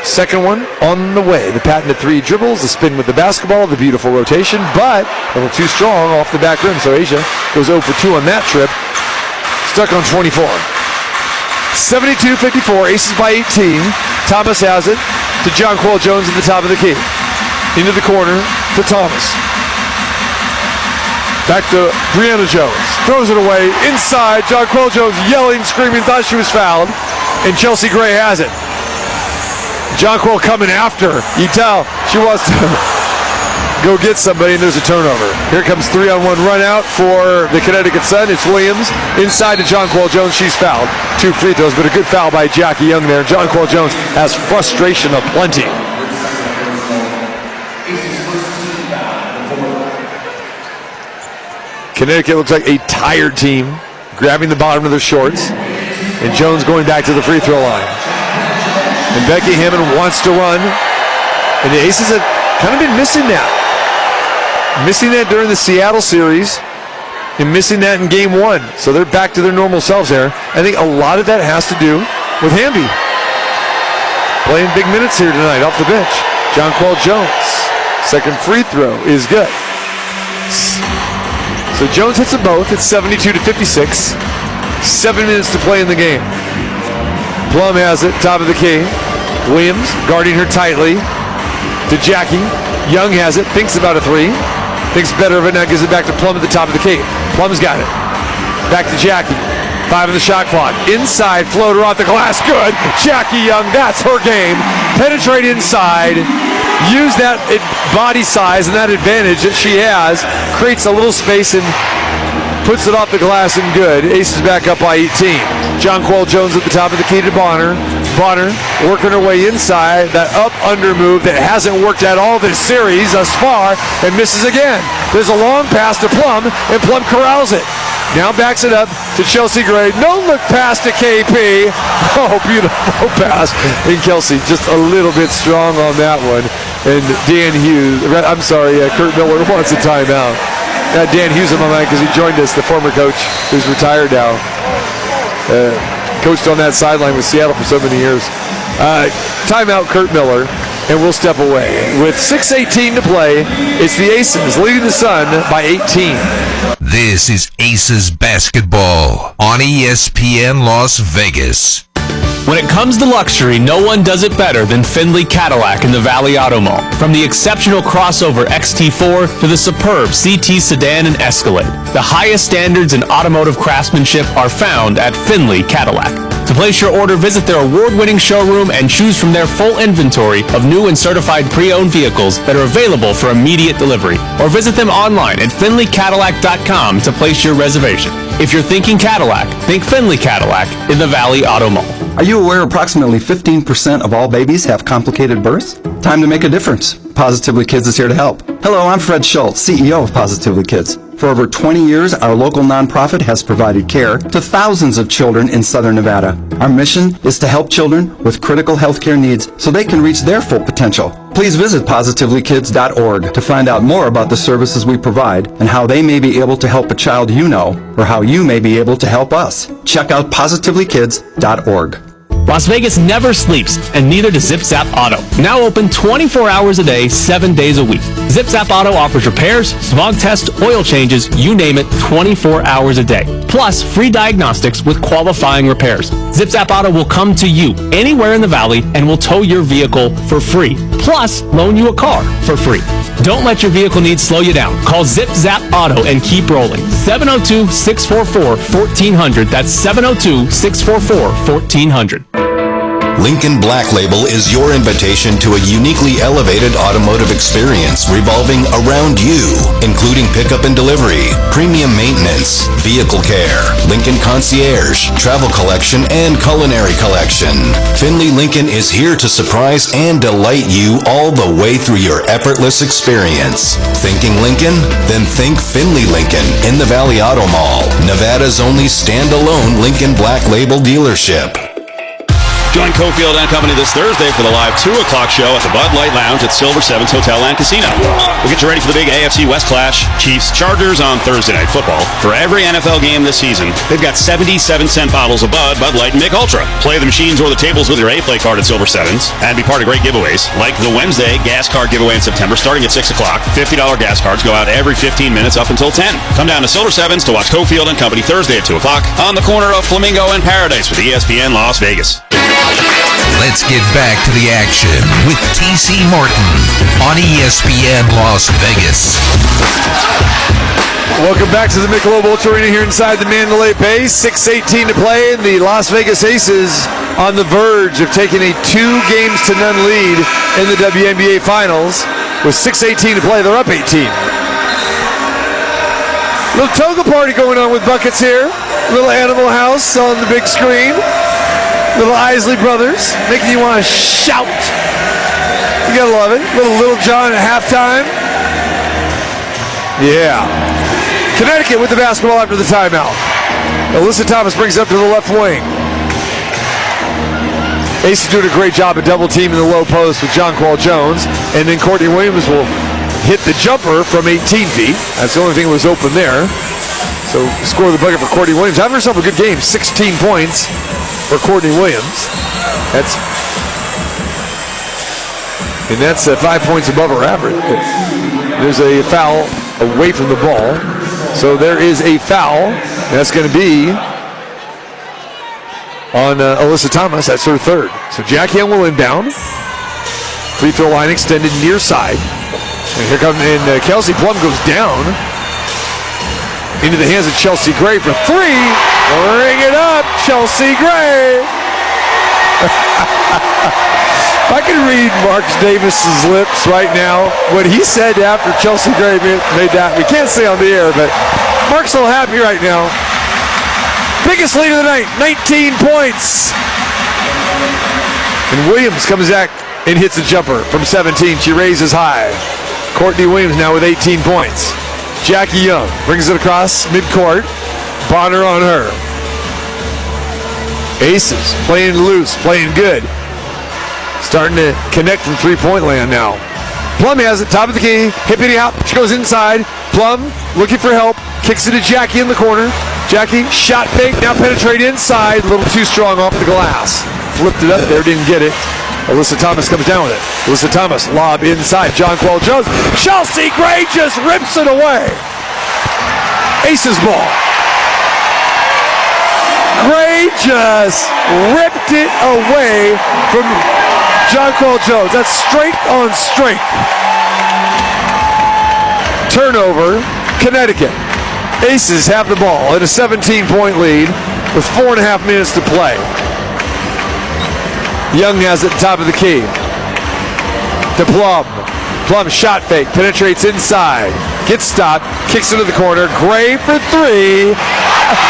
Second one on the way. The patented three dribbles, the spin with the basketball, the beautiful rotation, but a little too strong off the back rim. So Asia goes 0 for 2 on that trip. Stuck on 24. 72-54, Aces by 18. Thomas has it to Jonquel Jones at the top of the key. Into the corner to Thomas. Back to Brianna Jones. Throws it away. Inside, Jonquel Jones yelling, screaming, thought she was fouled. And Chelsea Gray has it. Jonquel coming after. You tell she wants to go get somebody, and there's a turnover. Here comes 3-on-1 run out for the Connecticut Sun. It's Williams inside to Jonquel Jones. She's fouled. 2 free throws, but a good foul by Jackie Young there. Jonquel Jones has frustration aplenty. Connecticut looks like a tired team, grabbing the bottom of their shorts, and Jones going back to the free throw line. And Becky Hammond wants to run, and the Aces have kind of been missing that. Missing that during the Seattle series, and missing that in game 1. So they're back to their normal selves there. I think a lot of that has to do with Hamby. Playing big minutes here tonight off the bench. Jonquel Jones, second free throw is good. So Jones hits them both. It's 72-56. 7 minutes to play in the game. Plum has it, top of the key. Williams guarding her tightly to Jackie. Young has it, thinks about a three. Thinks better of it, now gives it back to Plum at the top of the key. Plum's got it. Back to Jackie. 5 on the shot clock. Inside, floater off the glass, good. Jackie Young, that's her game. Penetrate inside. Use that body size and that advantage that she has. Creates a little space and puts it off the glass and good. Aces back up by 18. Jonquel Jones at the top of the key to Bonner. Bonner working her way inside. That up-under move that hasn't worked at all this series thus far, and misses again. There's a long pass to Plum, and Plum corrals it. Now backs it up to Chelsea Gray. No look pass to KP. Oh, beautiful pass. And Kelsey just a little bit strong on that one. And Kurt Miller wants a timeout. Dan Hughes on my mind because he joined us, the former coach who's retired now. Coached on that sideline with Seattle for so many years. Timeout, Kurt Miller, and we'll step away. With 6:18 to play, it's the Aces leading the Sun by 18. This is Aces basketball on ESPN Las Vegas. When it comes to luxury, no one does it better than Findlay Cadillac in the Valley Auto Mall. From the exceptional crossover XT4 to the superb CT sedan and Escalade, the highest standards in automotive craftsmanship are found at Findlay Cadillac. To place your order, visit their award-winning showroom and choose from their full inventory of new and certified pre-owned vehicles that are available for immediate delivery. Or visit them online at finleycadillac.com to place your reservation. If you're thinking Cadillac, think Finley Cadillac in the Valley Auto Mall. Are you aware approximately 15% of all babies have complicated births? Time to make a difference. Positively Kids is here to help. Hello, I'm Fred Schultz, CEO of Positively Kids. For over 20 years, our local nonprofit has provided care to thousands of children in Southern Nevada. Our mission is to help children with critical healthcare needs so they can reach their full potential. Please visit positivelykids.org to find out more about the services we provide and how they may be able to help a child you know or how you may be able to help us. Check out positivelykids.org. Las Vegas never sleeps, and neither does Zip Zap Auto. Now open 24 hours a day, 7 days a week. Zip Zap Auto offers repairs, smog tests, oil changes, you name it, 24 hours a day. Plus, free diagnostics with qualifying repairs. Zip Zap Auto will come to you anywhere in the valley and will tow your vehicle for free. Plus, loan you a car for free. Don't let your vehicle needs slow you down. Call Zip Zap Auto and keep rolling. 702-644-1400. That's 702-644-1400. Lincoln Black Label is your invitation to a uniquely elevated automotive experience revolving around you, including pickup and delivery, premium maintenance, vehicle care, Lincoln Concierge, travel collection, and culinary collection. Finley Lincoln is here to surprise and delight you all the way through your effortless experience. Thinking Lincoln? Then think Finley Lincoln in the Valley Auto Mall, Nevada's only standalone Lincoln Black Label dealership. Join Cofield and Company this Thursday for the live 2 o'clock show at the Bud Light Lounge at Silver Seven's Hotel and Casino. We'll get you ready for the big AFC West clash, Chiefs-Chargers on Thursday Night Football. For every NFL game this season, they've got 77-cent bottles of Bud Light, and Mick Ultra. Play the machines or the tables with your A-Play card at Silver Sevens and be part of great giveaways, like the Wednesday gas card giveaway in September starting at 6 o'clock. $50 gas cards go out every 15 minutes up until 10. Come down to Silver Sevens to watch Cofield and Company Thursday at 2 o'clock on the corner of Flamingo and Paradise with ESPN Las Vegas. Let's get back to the action with T.C. Martin on ESPN Las Vegas. Welcome back to the Michelob Ultra Arena here inside the Mandalay Bay. 6:18 to play, and the Las Vegas Aces on the verge of taking a 2-0 lead in the WNBA Finals. With 6:18 to play, they're up 18. Little toga party going on with buckets here. Little Animal House on the big screen. Little Isley Brothers, making you want to shout. You gotta love it. Little John at halftime. Yeah. Connecticut with the basketball after the timeout. Alyssa Thomas brings it up to the left wing. Ace is doing a great job of double teaming the low post with Jonquel Jones. And then Courtney Williams will hit the jumper from 18 feet. That's the only thing that was open there. So score the bucket for Courtney Williams. Having herself a good game, 16 points. For Courtney Williams. That's 5 points above her average. There's a foul away from the ball. So there is a foul. That's going to be on Alyssa Thomas. That's her third. So Jackie Young will inbound. Free throw line extended near side. And here comes Kelsey Plum goes down. Into the hands of Chelsea Gray for three. Bring it up, Chelsea Gray. If I could read Mark Davis's lips right now, what he said after Chelsea Gray made that, we can't say on the air, but Mark's so happy right now. Biggest lead of the night, 19 points. And Williams comes back and hits a jumper from 17. She raises high. Courtney Williams now with 18 points. Jackie Young brings it across midcourt. Bonner on her. Aces playing loose, playing good. Starting to connect from three-point land now. Plum has it, top of the key, hippity hop. She goes inside. Plum looking for help. Kicks it to Jackie in the corner. Jackie, shot fake, now penetrate inside. A little too strong off the glass. Flipped it up there, didn't get it. Alyssa Thomas comes down with it. Alyssa Thomas, lob inside. Jonquel Jones. Chelsea Gray just rips it away. Aces ball. Gray just ripped it away from Jonquel Jones. That's strength on strength. Turnover, Connecticut. Aces have the ball at a 17-point lead with 4.5 minutes to play. Young has it top of the key. To Plum. Plum shot fake, penetrates inside. Gets stopped, kicks into the corner. Gray for three.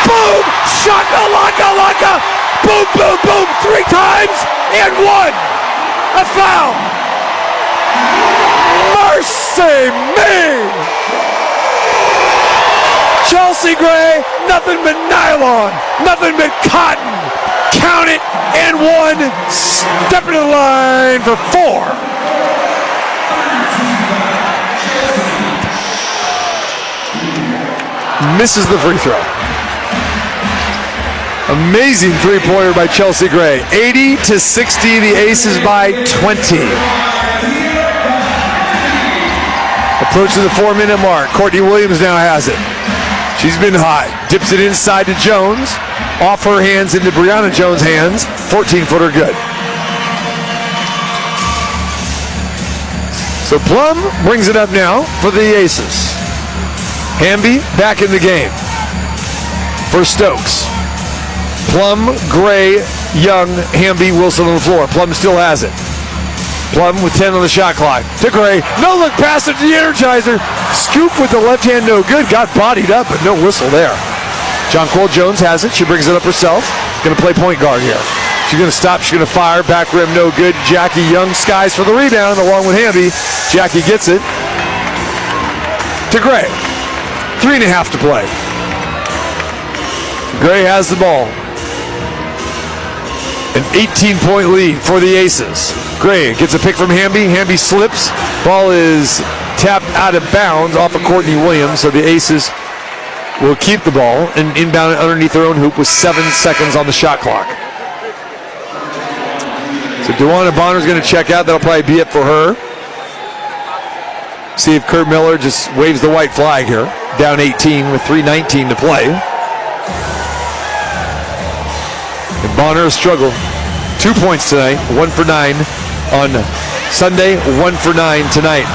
Boom! Shaka-laka-laka! Boom, boom, boom! 3 times and 1! A foul! Mercy me! Chelsea Gray, nothing but nylon, nothing but cotton. Count it and 1. Step into the line for 4. Misses the free throw. Amazing three-pointer by Chelsea Gray. 80-60, the Aces by 20. Approaching the 4-minute mark. Courtney Williams now has it. She's been hot. Dips it inside to Jones. Off her hands into Brianna Jones' hands. 14-footer good. So Plum brings it up now for the Aces. Hamby back in the game for Stokes. Plum, Gray, Young, Hamby, Wilson on the floor. Plum still has it. Plum with 10 on the shot clock. To Gray. No look pass it to the Energizer. Scoop with the left hand, no good. Got bodied up, but no whistle there. Jonquel Jones has it. She brings it up herself. Going to play point guard here. She's going to stop. She's going to fire. Back rim, no good. Jackie Young skies for the rebound along with Hamby. Jackie gets it. To Gray. 3.5 to play. Gray has the ball. An 18-point lead for the Aces. Gray gets a pick from Hamby. Hamby slips. Ball is tapped out of bounds off of Courtney Williams, so the Aces will keep the ball and inbound it underneath their own hoop with 7 seconds on the shot clock. So DeWanna Bonner's going to check out. That'll probably be it for her. See if Kurt Miller just waves the white flag here. Down 18 with 3:19 to play. And Bonner has struggled. 2 points tonight, 1 for 9 on Sunday, 1 for 9 tonight.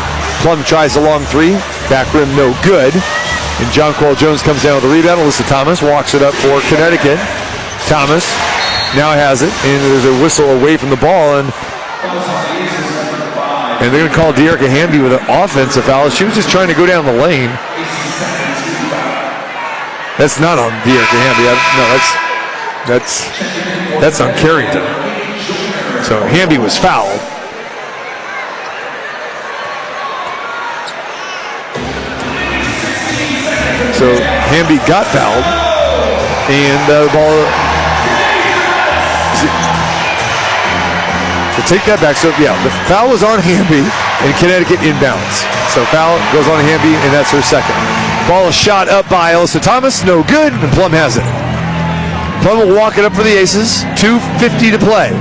Plum tries a long 3, back rim no good. And Jonquel Jones comes down with the rebound. Alyssa Thomas walks it up for Connecticut. Thomas now has it, and there's a whistle away from the ball, and they're going to call Dearica Hamby with an offensive foul. She was just trying to go down the lane. That's not on Dearica Hamby. No, that's on Carrington. So Hamby was fouled. So Hamby got fouled, and the ball. To take that back, so yeah, the foul was on Hamby, and Connecticut inbounds. So foul goes on Hamby, and that's her second. Ball is shot up by Alyssa Thomas, no good, and Plum has it. Plum will walk it up for the Aces. 2:50 to play.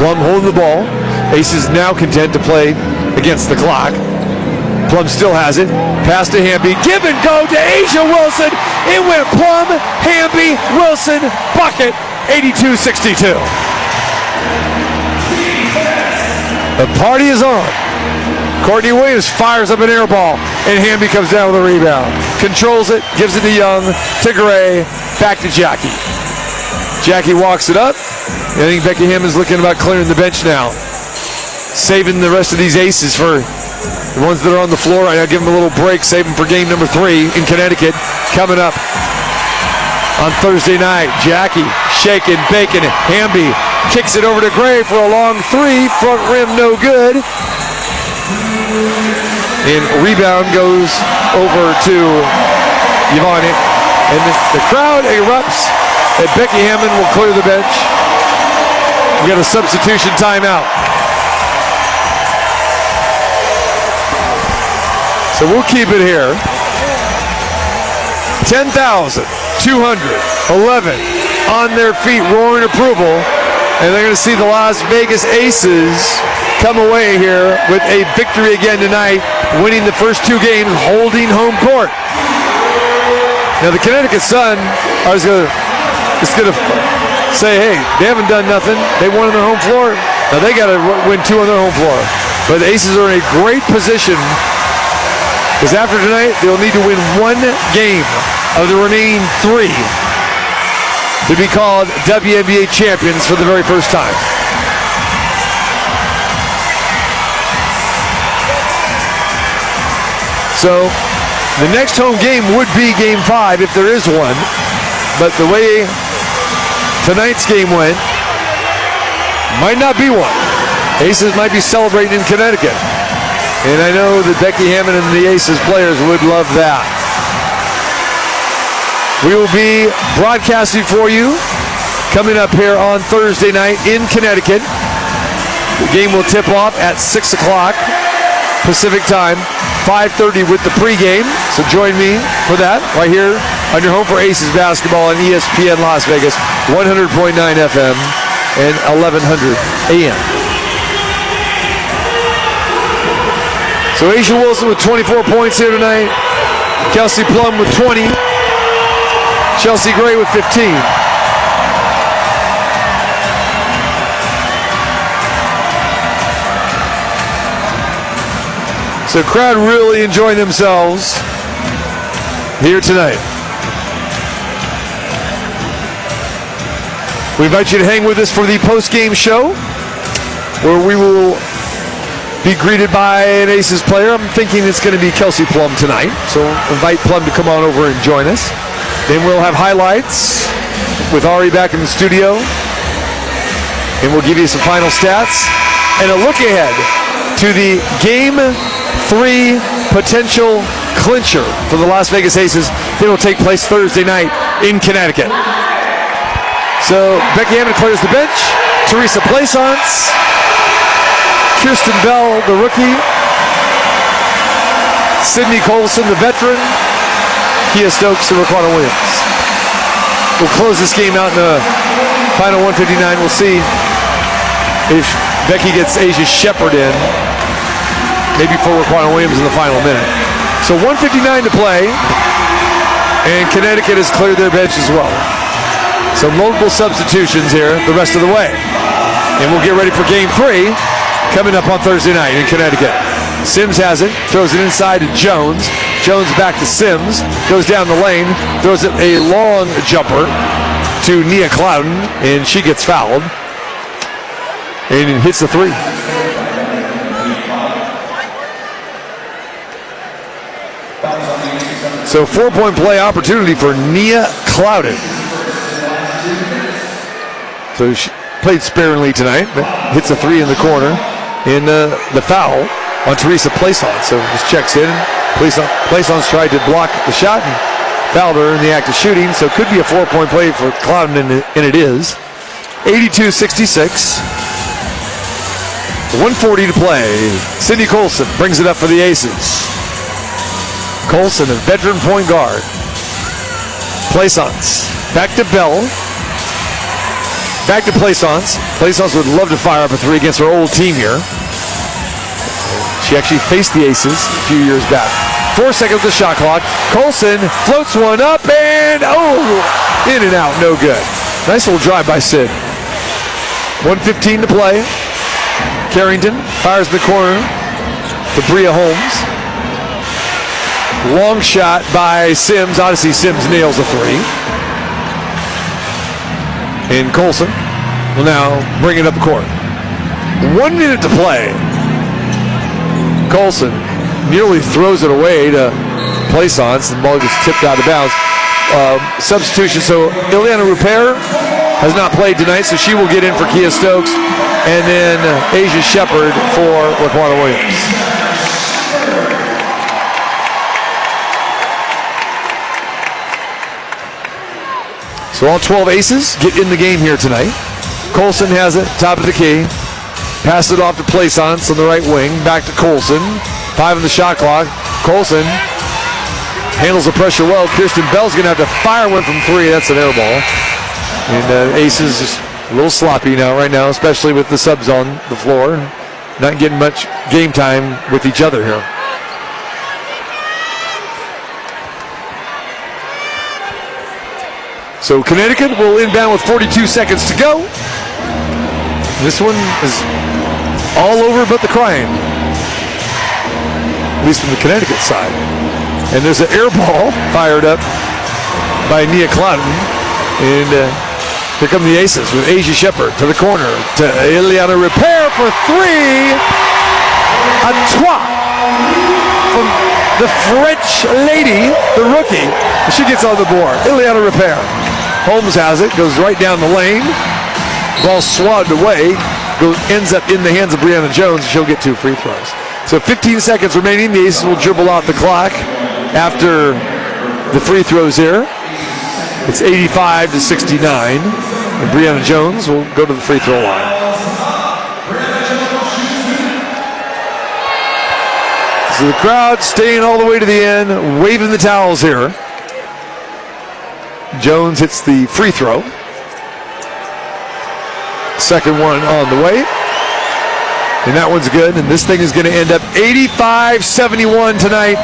Plum holding the ball. Aces now content to play against the clock. Plum still has it. Pass to Hamby. Give and go to Asia Wilson. It went Plum, Hamby, Wilson, bucket. 82-62. The party is on. Courtney Williams fires up an air ball, and Hamby comes down with a rebound. Controls it, gives it to Young, to Gray, back to Jackie. Jackie walks it up. I think Becky Hammond's looking about clearing the bench now. Saving the rest of these Aces for the ones that are on the floor. I'll give them a little break, save them for game number 3 in Connecticut. Coming up on Thursday night. Jackie shaking, baking it. Hamby kicks it over to Gray for a long 3. Front rim no good. And rebound goes over to Yvonne. And the crowd erupts. And Becky Hammond will clear the bench. We got a substitution timeout. So we'll keep it here. 10,211 on their feet, roaring approval. And they're going to see the Las Vegas Aces come away here with a victory again tonight, winning the first 2 games, holding home court. Now the Connecticut Sun is going to say, hey, they haven't done nothing. They won on their home floor. Now they got to win 2 on their home floor. But the Aces are in a great position, because after tonight, they'll need to win 1 game of the remaining 3 to be called WNBA champions for the very first time. So the next home game would be Game 5 if there is one. But the way tonight's game went, might not be one. Aces might be celebrating in Connecticut. And I know that Becky Hammond and the Aces players would love that. We will be broadcasting for you coming up here on Thursday night in Connecticut. The game will tip off at 6 o'clock Pacific time, 5:30 with the pregame. So join me for that right here on your home for Aces basketball on ESPN Las Vegas, 100.9 FM and 1100 AM. So Asia Wilson with 24 points here tonight. Kelsey Plum with 20. Chelsea Gray with 15. So crowd really enjoying themselves here tonight. We invite you to hang with us for the post-game show, where we will be greeted by an Aces player. I'm thinking it's going to be Kelsey Plum tonight, so invite Plum to come on over and join us. Then we'll have highlights with Ari back in the studio, and we'll give you some final stats and a look ahead to the Game 3 potential clincher for the Las Vegas Aces that will take place Thursday night in Connecticut. So Becky Hammond clears the bench. Teresa Plaisance, Kirsten Bell, the rookie, Sydney Colson, the veteran, Kia Stokes, and Raquana Williams. We'll close this game out in the final 159. We'll see if Becky gets Asia Shepard in, maybe for Raquana Williams in the final minute. So 159 to play, and Connecticut has cleared their bench as well. So multiple substitutions here the rest of the way. And we'll get ready for Game 3 coming up on Thursday night in Connecticut. Sims has it, throws it inside to Jones. Jones back to Sims, goes down the lane, throws it a long jumper to Nia Clouden, and she gets fouled. And hits the three. So 4-point play opportunity for Nia Clouden. So she played sparingly tonight, but hits a three in the corner. And the foul on Teresa Plaisance. So just checks in. Plaisance tried to block the shot and fouled her in the act of shooting. So it could be a 4-point play for Clouden, and it is. 82-66. 1:40 to play. Sydney Colson brings it up for the Aces. Colson, a veteran point guard. Plaisance. Back to Bell. Back to Plaisance. Plaisance would love to fire up a three against her old team here. She actually faced the Aces a few years back. 4 seconds of the shot clock. Colson floats one up and, in and out, no good. Nice little drive by Sid. 1:15 to play. Carrington fires in the corner to Bria Holmes. Long shot by Sims. Odyssey Sims nails a three. And Colson will now bring it up the court. 1 minute to play. Colson nearly throws it away to Plaisance. The ball gets tipped out of bounds. Substitution. So Ileana Rupert has not played tonight, so she will get in for Kia Stokes. And then Asia Shepard for Raquana Williams. So all 12 Aces get in the game here tonight. Colson has it, top of the key. Passes it off to Plaisance on the right wing. Back to Colson. 5 on the shot clock. Colson handles the pressure well. Kirsten Bell's going to have to fire one from 3. That's an air ball. And Aces just a little sloppy right now, especially with the subs on the floor. Not getting much game time with each other here. So Connecticut will inbound with 42 seconds to go. This one is all over but the crying, at least from the Connecticut side. And there's an air ball fired up by Nia Clouden. And Here come the Aces with Asia Shepherd to the corner to Ileana Repair for three. A trois from the French lady, the rookie. She gets on the board. Ileana Repair. Holmes has it, goes right down the lane. Ball swatted away, ends up in the hands of Brianna Jones. She'll get 2 free throws. So 15 seconds remaining. The Aces will dribble out the clock after the free throws here. It's 85-69. And Brianna Jones will go to the free throw line. So the crowd staying all the way to the end, waving the towels here. Jones hits the free throw. Second one on the way. And that one's good. And this thing is going to end up 85-71 tonight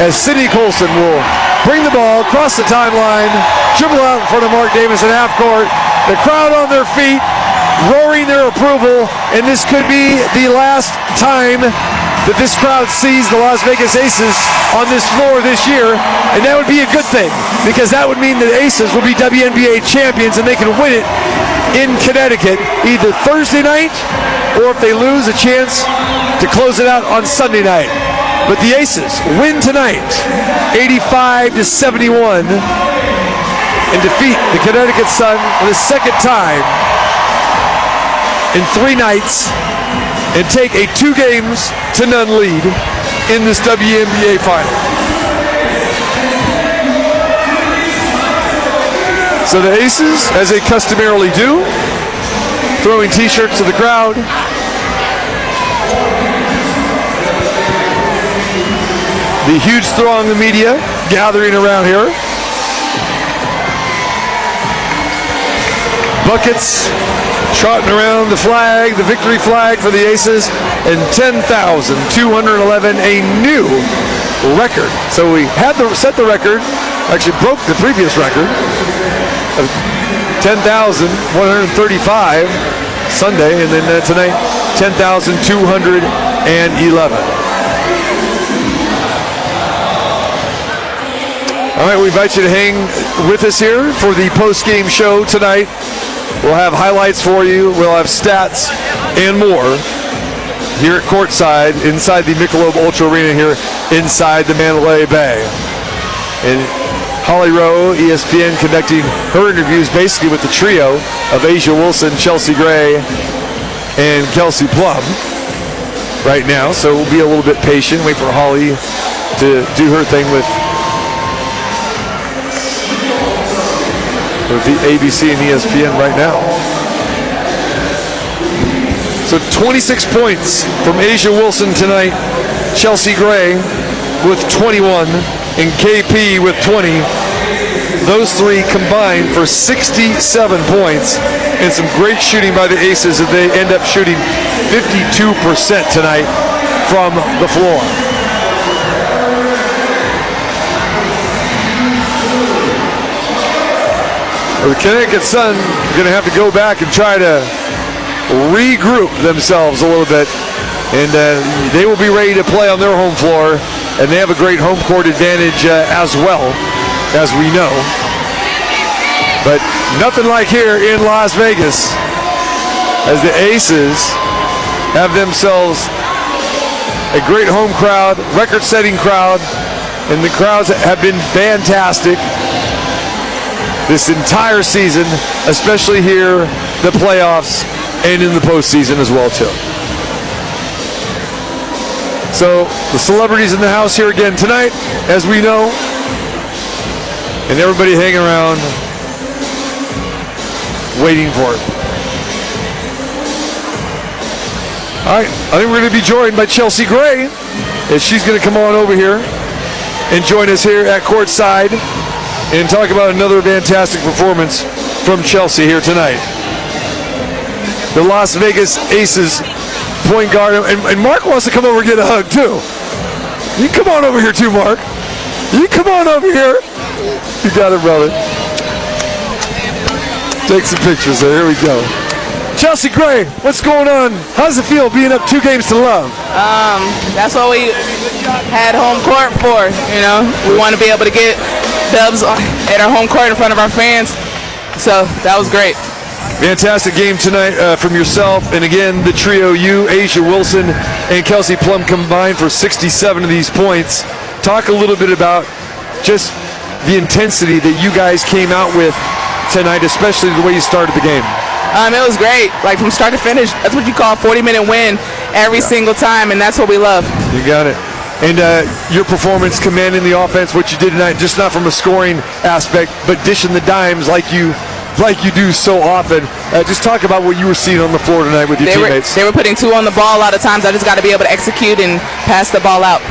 as Sydney Colson will bring the ball across the timeline, dribble out in front of Mark Davis at half court. The crowd on their feet, roaring their approval. And this could be the last time that this crowd sees the Las Vegas Aces on this floor this year, and that would be a good thing, because that would mean the Aces will be WNBA champions and they can win it in Connecticut either Thursday night or if they lose, a chance to close it out on Sunday night. But the Aces win tonight 85-71 and defeat the Connecticut Sun for the second time in 3 nights and take a 2-0 lead in this WNBA final. So the Aces, as they customarily do, throwing t-shirts to the crowd. The huge throng of media gathering around here. Buckets trotting around the flag, the victory flag for the Aces, and 10,211, a new record. So we had to set the record, actually broke the previous record of 10,135 Sunday, and then tonight 10,211. All right, we invite you to hang with us here for the post-game show tonight. We'll have highlights for you. We'll have stats and more here at courtside inside the Michelob Ultra Arena here inside the Mandalay Bay. And Holly Rowe, ESPN, conducting her interviews basically with the trio of Asia Wilson, Chelsea Gray, and Kelsey Plum right now. So we'll be a little bit patient, wait for Holly to do her thing with the ABC and ESPN right now. So 26 points from Asia Wilson tonight, Chelsea Gray with 21, and KP with 20. Those three combined for 67 points, and some great shooting by the Aces as they end up shooting 52% tonight from the floor. The Connecticut Sun are going to have to go back and try to regroup themselves a little bit, and they will be ready to play on their home floor, and they have a great home court advantage as well, as we know. But nothing like here in Las Vegas, as the Aces have themselves a great home crowd, record-setting crowd, and the crowds have been fantastic this entire season, especially here, the playoffs, and in the postseason as well, too. So, the celebrities in the house here again tonight, as we know, and everybody hanging around, waiting for it. All right, I think we're going to be joined by Chelsea Gray, as she's going to come on over here and join us here at courtside and talk about another fantastic performance from Chelsea here tonight. The Las Vegas Aces point guard, and Mark wants to come over and get a hug too. You come on over here too, Mark. You come on over here. You got it, brother. Take some pictures there. Here we go. Chelsea Gray, what's going on? How does it feel being up 2-0? That's what we had home court for, you know. We want to be able to get dubs at our home court in front of our fans. So that was great. Fantastic game tonight from yourself. And again, the trio, you, Asia Wilson, and Kelsey Plum combined for 67 of these points. Talk a little bit about just the intensity that you guys came out with tonight, especially the way you started the game. It was great. Like from start to finish, that's what you call a 40-minute win every single time, and that's what we love. You got it. And your performance commanding the offense, what you did tonight, just not from a scoring aspect, but dishing the dimes like you do so often. Just talk about what you were seeing on the floor tonight with your teammates. They were putting two on the ball a lot of times. I just got to be able to execute and pass the ball out.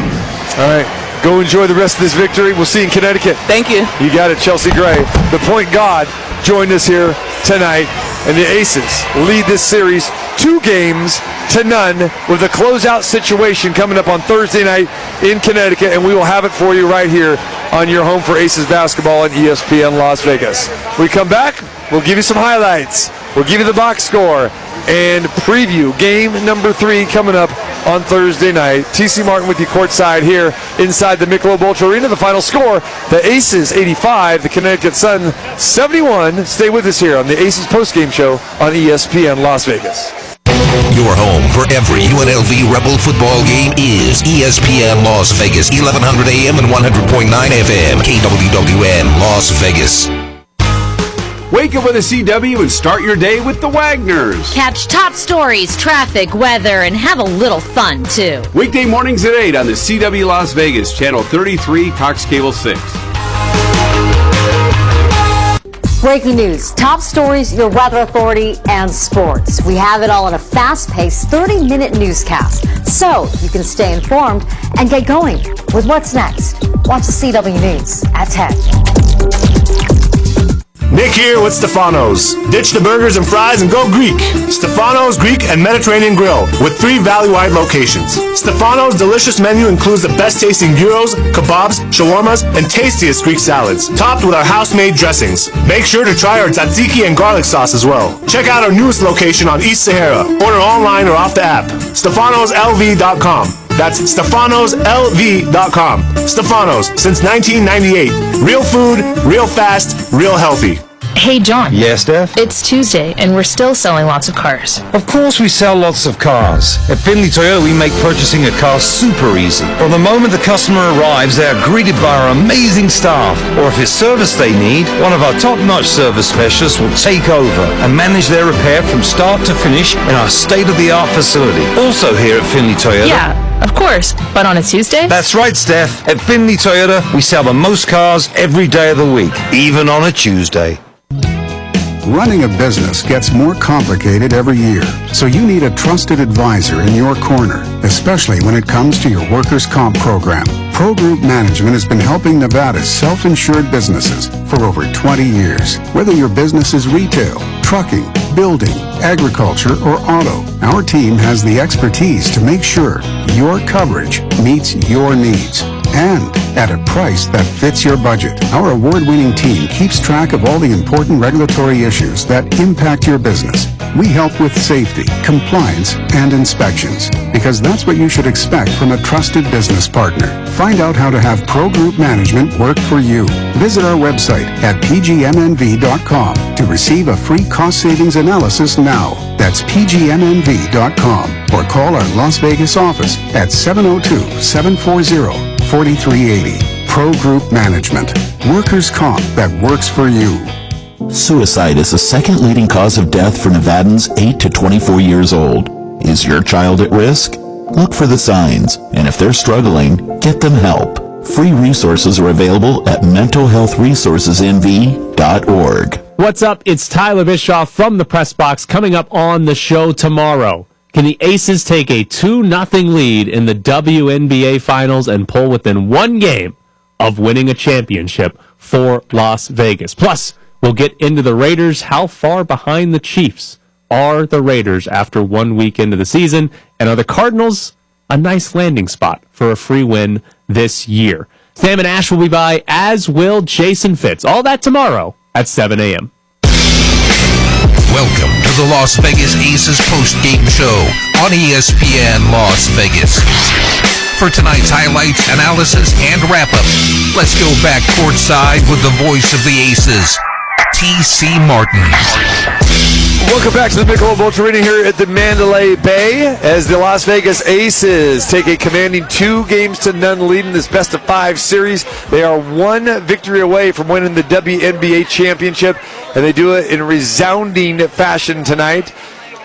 All right. Go enjoy the rest of this victory. We'll see you in Connecticut. Thank you. You got it, Chelsea Gray. The point guard joined us here tonight. And the Aces lead this series 2-0 with a closeout situation coming up on Thursday night in Connecticut. And we will have it for you right here on your home for Aces basketball on ESPN Las Vegas. We come back, we'll give you some highlights. We'll give you the box score and preview game number 3 coming up on Thursday night. TC Martin with you courtside here inside the Michelob Ultra Arena. The final score, the Aces 85, the Connecticut Sun 71. Stay with us here on the Aces postgame show on ESPN Las Vegas. Your home for every UNLV Rebel football game is ESPN Las Vegas, 1100 AM and 100.9 FM, KWWN Las Vegas. Wake up with a CW and start your day with the Wagners. Catch top stories, traffic, weather, and have a little fun, too. Weekday mornings at 8 on the CW Las Vegas, Channel 33, Cox Cable 6. Breaking news, top stories, your weather authority, and sports. We have it all in a fast-paced 30-minute newscast, so you can stay informed and get going with what's next. Watch the CW News at 10. Nick here with Stefano's. Ditch the burgers and fries and go Greek. Stefano's Greek and Mediterranean Grill with 3 valley-wide locations. Stefano's delicious menu includes the best-tasting gyros, kebabs, shawarmas, and tastiest Greek salads, topped with our house-made dressings. Make sure to try our tzatziki and garlic sauce as well. Check out our newest location on East Sahara. Order online or off the app. StefanosLV.com. That's StefanosLV.com. Stefanos, since 1998. Real food, real fast, real healthy. Hey, John. Yes, Steph? It's Tuesday, and we're still selling lots of cars. Of course we sell lots of cars. At Finley Toyota, we make purchasing a car super easy. From the moment the customer arrives, they are greeted by our amazing staff. Or if it's service they need, one of our top-notch service specialists will take over and manage their repair from start to finish in our state-of-the-art facility. Also here at Finley Toyota. Yeah, of course. But on a Tuesday? That's right, Steph. At Finley Toyota, we sell the most cars every day of the week, even on a Tuesday. Running a business gets more complicated every year, so you need a trusted advisor in your corner, especially when it comes to your workers' comp program. Pro Group Management has been helping Nevada's self-insured businesses for over 20 years. Whether your business is retail, trucking, building, agriculture, or auto, our team has the expertise to make sure your coverage meets your needs and at a price that fits your budget. Our award-winning team keeps track of all the important regulatory issues that impact your business. We help with safety, compliance, and inspections, because that's what you should expect from a trusted business partner. Find out how to have Pro Group Management work for you. Visit our website at pgmnv.com to receive a free cost savings analysis now. That's pgmnv.com or call our Las Vegas office at 702-740-4380. Pro Group Management. Workers' comp that works for you. Suicide is the second leading cause of death for Nevadans 8 to 24 years old. Is your child at risk? Look for the signs, and if they're struggling, get them help. Free resources are available at mentalhealthresourcesnv.org. What's up? It's Tyler Bischoff from the Press Box coming up on the show tomorrow. Can the Aces take a 2-0 lead in the WNBA Finals and pull within one game of winning a championship for Las Vegas? Plus, we'll get into the Raiders. How far behind the Chiefs are the Raiders after 1 week into the season? And are the Cardinals a nice landing spot for a free win this year? Sam and Ash will be by, as will Jason Fitz. All that tomorrow at 7 a.m. Welcome to the Las Vegas Aces post-game show on ESPN Las Vegas. For tonight's highlights, analysis, and wrap-up, let's go back courtside with the voice of the Aces, TC Martin. Welcome back to the Michelob Ultra Arena here at the Mandalay Bay as the Las Vegas Aces take a commanding 2-0 lead in this best-of-5 series. They are one victory away from winning the WNBA championship, and they do it in resounding fashion tonight.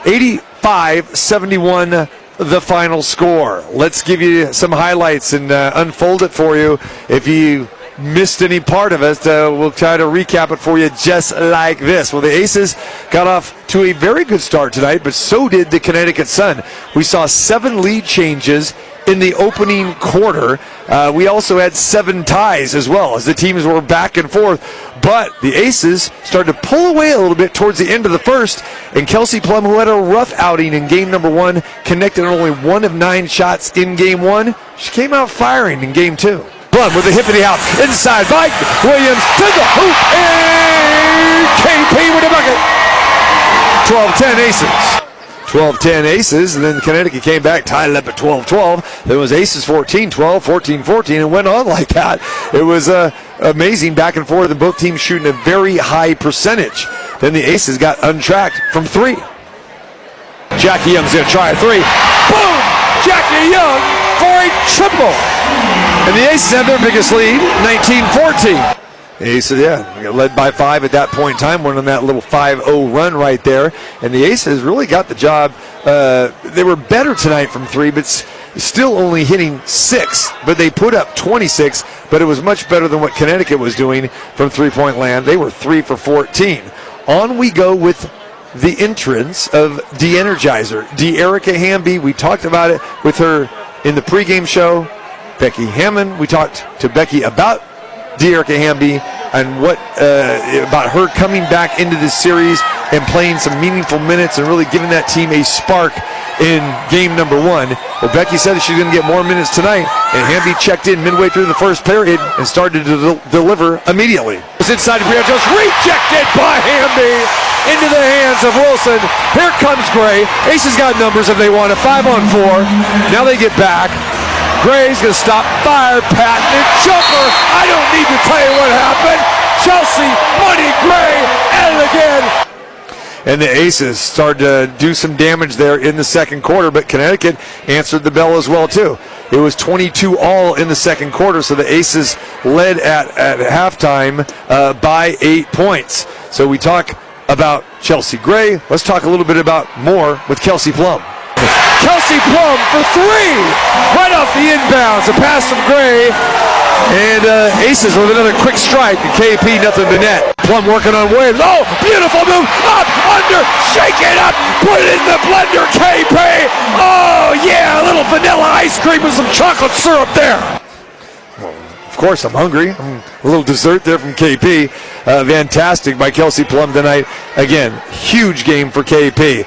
85-71 the final score. Let's give you some highlights and unfold it for you. If you missed any part of it, we'll try to recap it for you just like this. Well, the Aces got off to a very good start tonight, but so did the Connecticut Sun. We saw 7 lead changes in the opening quarter. We also had 7 ties as well as the teams were back and forth. But the Aces started to pull away a little bit towards the end of the first, and Kelsey Plum, who had a rough outing in game number 1, connected on only 1 of 9 shots in game 1. She came out firing in game 2. Plum with a hippity-hop inside. Mike Williams to the hoop, and KP with a bucket. 12-10 Aces. 12-10 Aces, and then Connecticut came back, tied it up at 12-12. Then it was Aces 14-12, 14-14, and went on like that. It was amazing back and forth, and both teams shooting a very high percentage. Then the Aces got untracked from 3. Jackie Young's going to try a 3. Boom! Jackie Young for a triple. And the Aces have their biggest lead, 19-14. Aces, led by 5 at that point in time. Went on that little 5-0 run right there. And the Aces really got the job. They were better tonight from 3, but still only hitting 6. But they put up 26, but it was much better than what Connecticut was doing from three-point land. They were 3 for 14. On we go with the entrance of de-energizer. De'Erica Hamby, we talked about it with her in the pregame show. Becky Hammond, we talked to Becky about De'Erica Hamby and what about her coming back into this series and playing some meaningful minutes and really giving that team a spark in game number 1. Well, Becky said she's going to get more minutes tonight, and Hamby checked in midway through the first period and started to deliver immediately. It's inside to Brianna Jones, rejected by Hamby into the hands of Wilson. Here comes Gray. Aces got numbers if they want a 5-on-4. Now they get back. Gray's going to stop, fire, patent, and jumper. I don't need to tell you what happened. Chelsea, Money, Gray, and again. And the Aces started to do some damage there in the second quarter, but Connecticut answered the bell as well, too. It was 22-all in the second quarter, so the Aces led at halftime by 8 points. So we talk about Chelsea Gray. Let's talk a little bit about more with Kelsey Plum. Kelsey Plum for 3, right off the inbounds, a pass from Gray, and Aces with another quick strike, and KP nothing but net. Plum working on Williams, oh, beautiful move, up, under, shake it up, put it in the blender, KP, oh yeah, a little vanilla ice cream with some chocolate syrup there. Of course, I'm hungry. A little dessert there from KP. Fantastic by Kelsey Plum tonight. Again, huge game for KP.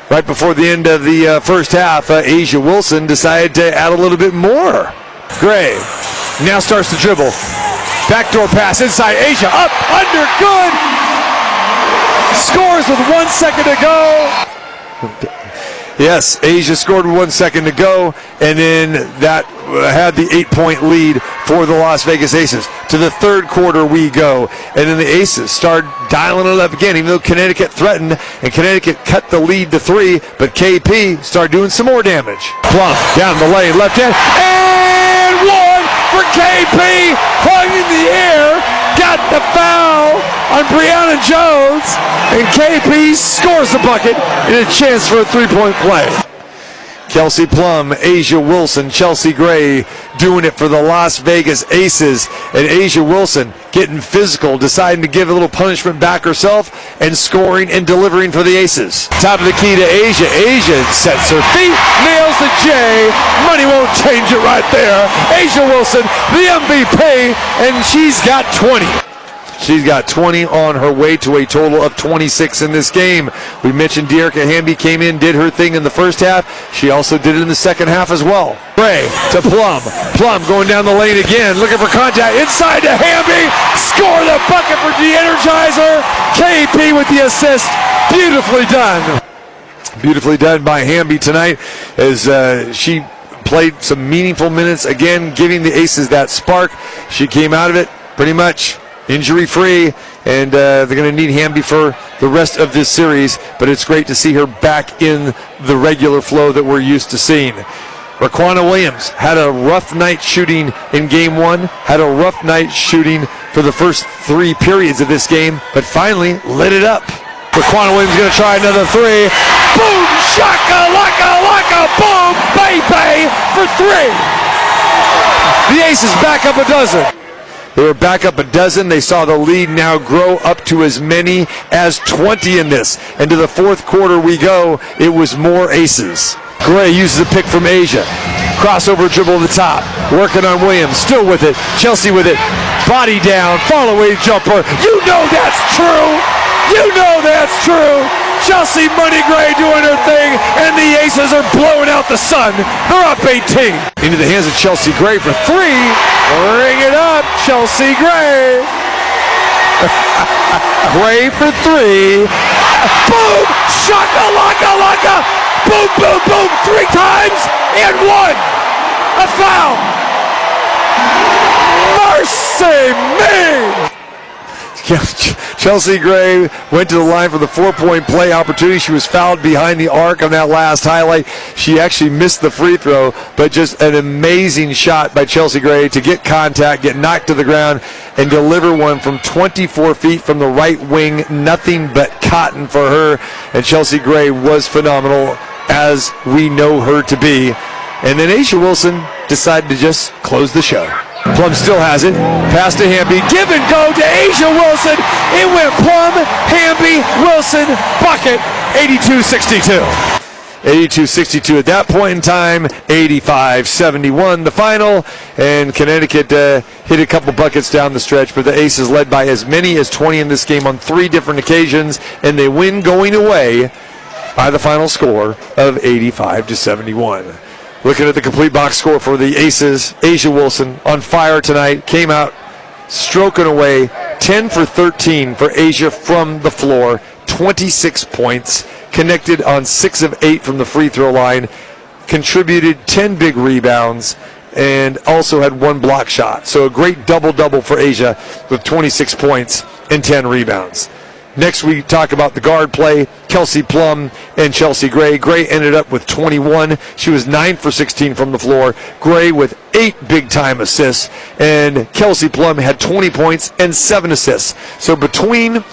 Right before the end of the first half, Asia Wilson decided to add a little bit more. Gray now starts to dribble. Backdoor pass inside. Asia up, under, good. Scores with 1 second to go. Yes, Asia scored with 1 second to go, and then that had the 8-point lead for the Las Vegas Aces. To the third quarter we go, and then the Aces start dialing it up again, even though Connecticut threatened, and Connecticut cut the lead to 3, but KP started doing some more damage. Plum down the lane, left hand, and 1 for KP, hung in the air, got the foul on Brianna Jones, and KP scores the bucket and a chance for a 3-point play. Kelsey Plum, Asia Wilson, Chelsea Gray doing it for the Las Vegas Aces, and Asia Wilson getting physical, deciding to give a little punishment back herself and scoring and delivering for the Aces. Top of the key to Asia. Asia sets her feet, nails the J. Money won't change it right there. Asia Wilson, the MVP, and she's got 20. She's got 20 on her way to a total of 26 in this game. We mentioned De'Erica Hamby came in, did her thing in the first half. She also did it in the second half as well. Gray to Plum. Plum going down the lane again, looking for contact. Inside to Hamby. Score the bucket for De-Energizer. KP with the assist. Beautifully done. Beautifully done by Hamby tonight as she played some meaningful minutes, again giving the Aces that spark. She came out of it pretty much injury-free and they're going to need Hamby for the rest of this series, but it's great to see her back in the regular flow that we're used to seeing. Raquana Williams had a rough night shooting in game 1, had a rough night shooting for the first 3 periods of this game, but finally lit it up. Raquana Williams going to try another 3. Boom! Shaka, laka, laka, boom! Baby for 3. The Aces back up a dozen. They were back up a dozen. They saw the lead now grow up to as many as 20 in this. And to the fourth quarter we go. It was more Aces. Gray uses a pick from Asia. Crossover dribble to the top. Working on Williams. Still with it. Chelsea with it. Body down. Fall away jumper. You know that's true. You know that's true. Chelsea Money Gray doing her thing, and the Aces are blowing out the sun. They're up 18. Into the hands of Chelsea Gray for 3. Bring it up, Chelsea Gray. Gray for 3. Boom! Shaka laka laka. Boom, boom, boom. 3 times and 1. A foul. Mercy me. Chelsea Gray went to the line for the 4-point play opportunity. She was fouled behind the arc on that last highlight. She actually missed the free throw, but just an amazing shot by Chelsea Gray to get contact, get knocked to the ground, and deliver one from 24 feet from the right wing. Nothing but cotton for her, and Chelsea Gray was phenomenal, as we know her to be. And then Asia Wilson decided to just close the show. Plum still has it. Pass to Hamby. Give and go to Asia Wilson. It went Plum, Hamby, Wilson, bucket. 82-62. 82-62 at that point in time. 85-71 the final. And Connecticut hit a couple buckets down the stretch, but the Aces led by as many as 20 in this game on 3 different occasions, and they win going away by the final score of 85-71. Looking at the complete box score for the Aces, Asia Wilson on fire tonight, came out stroking away, 10 for 13 for Asia from the floor, 26 points, connected on 6 of 8 from the free throw line, contributed 10 big rebounds, and also had 1 block shot. So a great double-double for Asia with 26 points and 10 rebounds. Next, we talk about the guard play, Kelsey Plum and Chelsea Gray. Gray ended up with 21. She was 9 for 16 from the floor. Gray with 8 big-time assists. And Kelsey Plum had 20 points and 7 assists. So between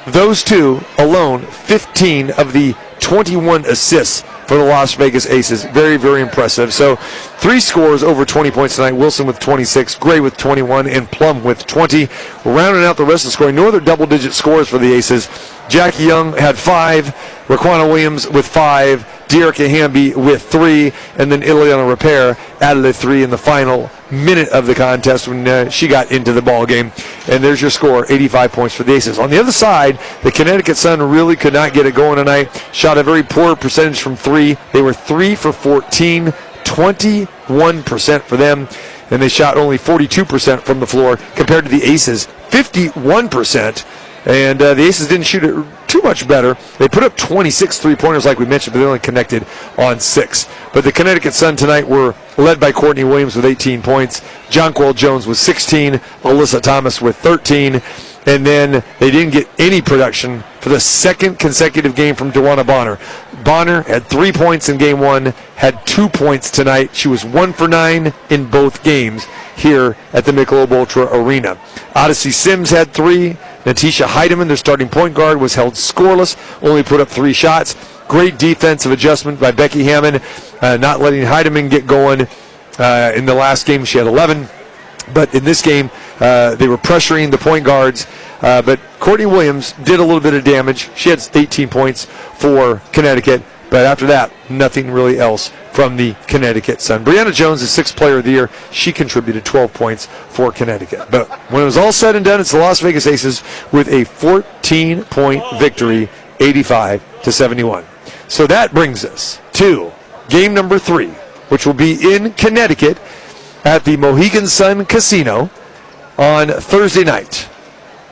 those two alone, 15 of the 21 assists for the Las Vegas Aces. Very, very impressive. So 3 scores over 20 points tonight. Wilson with 26, Gray with 21, and Plum with 20. Rounding out the rest of the scoring, no other double-digit scores for the Aces. Jackie Young had 5, Raquana Williams with 5, Dearica Hamby with 3, and then Ileana Repair added a 3 in the final minute of the contest when she got into the ball game. And there's your score, 85 points for the Aces. On the other side, the Connecticut Sun really could not get it going tonight. Shot a very poor percentage from 3. They were 3 for 14, 21% for them, and they shot only 42% from the floor compared to the Aces, 51%. And the Aces didn't shoot it too much better. They put up 26 three-pointers like we mentioned, but they only connected on 6. But the Connecticut Sun tonight were led by Courtney Williams with 18 points, Jonquel Jones with 16, Alyssa Thomas with 13, and then they didn't get any production for the second consecutive game from Dewana Bonner. Bonner had 3 points in game 1, had 2 points tonight. She was 1 for 9 in both games here at the Michelob Ultra Arena. Odyssey Sims had 3. Natisha Heidemann, their starting point guard, was held scoreless, only put up 3 shots. Great defensive adjustment by Becky Hammond, not letting Heidemann get going. In the last game, she had 11. But in this game, they were pressuring the point guards. But Courtney Williams did a little bit of damage. She had 18 points for Connecticut. But after that, nothing really else from the Connecticut Sun. Brianna Jones is 6th Player of the Year. She contributed 12 points for Connecticut. But when it was all said and done, it's the Las Vegas Aces with a 14-point victory, 85-71. So that brings us to game number 3, which will be in Connecticut at the Mohegan Sun Casino on Thursday night.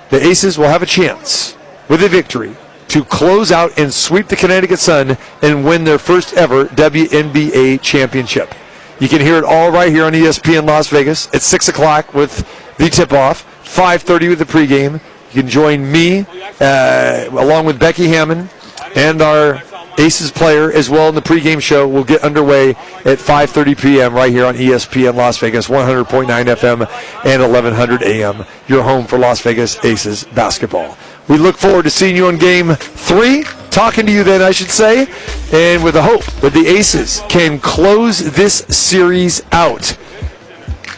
The Aces will have a chance with a victory to close out and sweep the Connecticut Sun and win their first ever WNBA championship. You can hear it all right here on ESPN Las Vegas at 6 o'clock with the tip-off, 5:30 with the pregame, You can join me along with Becky Hammond and our Aces player as well in the pregame show. Will get underway at 5:30 p.m. right here on ESPN Las Vegas, 100.9 FM and 1100 AM. Your home for Las Vegas Aces basketball. We look forward to seeing you on Game 3. Talking to you then, I should say, and with the hope that the Aces can close this series out.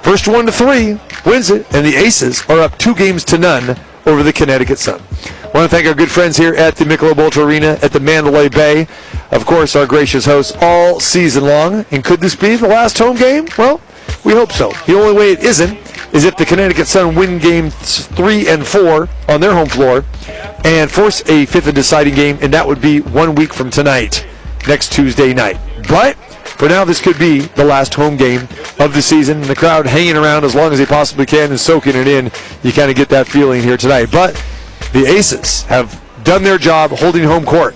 First 1-3 wins it, and the Aces are up 2-0 over the Connecticut Sun. I want to thank our good friends here at the Michelob Ultra Arena at the Mandalay Bay. Of course, our gracious hosts all season long. And could this be the last home game? Well, we hope so. The only way it isn't is if the Connecticut Sun win games 3 and 4 on their home floor and force a fifth and deciding game, and that would be 1 week from tonight, next Tuesday night. But for now, this could be the last home game of the season, and the crowd hanging around as long as they possibly can and soaking it in. You kind of get that feeling here tonight. But the Aces have done their job holding home court.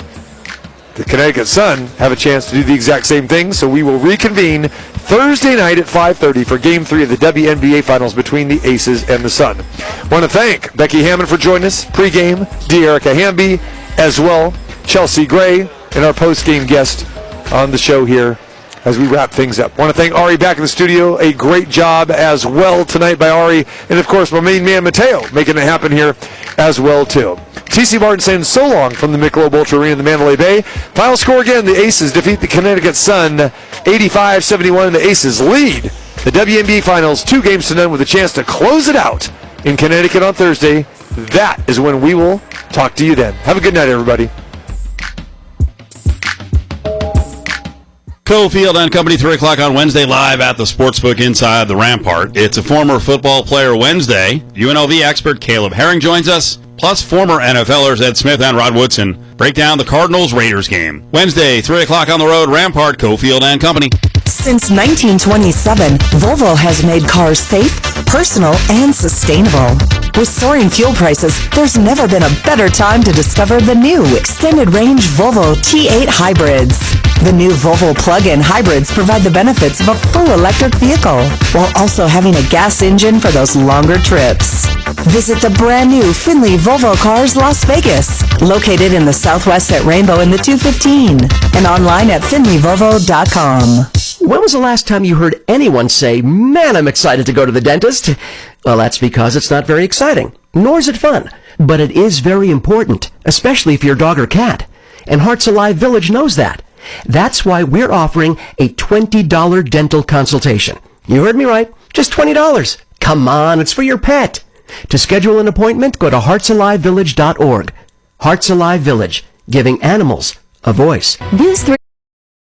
The Connecticut Sun have a chance to do the exact same thing, so we will reconvene Thursday night at 5:30 for Game 3 of the WNBA Finals between the Aces and the Sun. I want to thank Becky Hammond for joining us pregame, De'Erica Hamby, as well, Chelsea Gray, and our postgame guest on the show here as we wrap things up. I want to thank Ari back in the studio. A great job as well tonight by Ari. And, of course, my main man, Mateo, making it happen here as well, too. TC Martin saying so long from the Michelob Ultra Arena in the Mandalay Bay. Final score again, the Aces defeat the Connecticut Sun 85-71, and the Aces lead the WNBA Finals 2-0 with a chance to close it out in Connecticut on Thursday. That is when we will talk to you then. Have a good night, everybody. Cofield and Company, 3 o'clock on Wednesday, live at the Sportsbook inside the Rampart. It's a former football player Wednesday. UNLV expert Caleb Herring joins us, plus former NFLers Ed Smith and Rod Woodson break down the Cardinals-Raiders game. Wednesday, 3 o'clock on the road, Rampart, Cofield and Company. Since 1927, Volvo has made cars safe, personal, and sustainable. With soaring fuel prices, there's never been a better time to discover the new extended-range Volvo T8 hybrids. The new Volvo plug-in hybrids provide the benefits of a full electric vehicle, while also having a gas engine for those longer trips. Visit the brand new Finley Volvo Cars Las Vegas, located in the Southwest at Rainbow in the 215, and online at finleyvolvo.com. When was the last time you heard anyone say, "Man, I'm excited to go to the dentist"? Well, that's because it's not very exciting, nor is it fun. But it is very important, especially if you're a dog or cat. And Hearts Alive Village knows that. That's why we're offering a $20 dental consultation. You heard me right. Just $20. Come on, it's for your pet. To schedule an appointment, go to heartsalivevillage.org. Hearts Alive Village, giving animals a voice. News 3.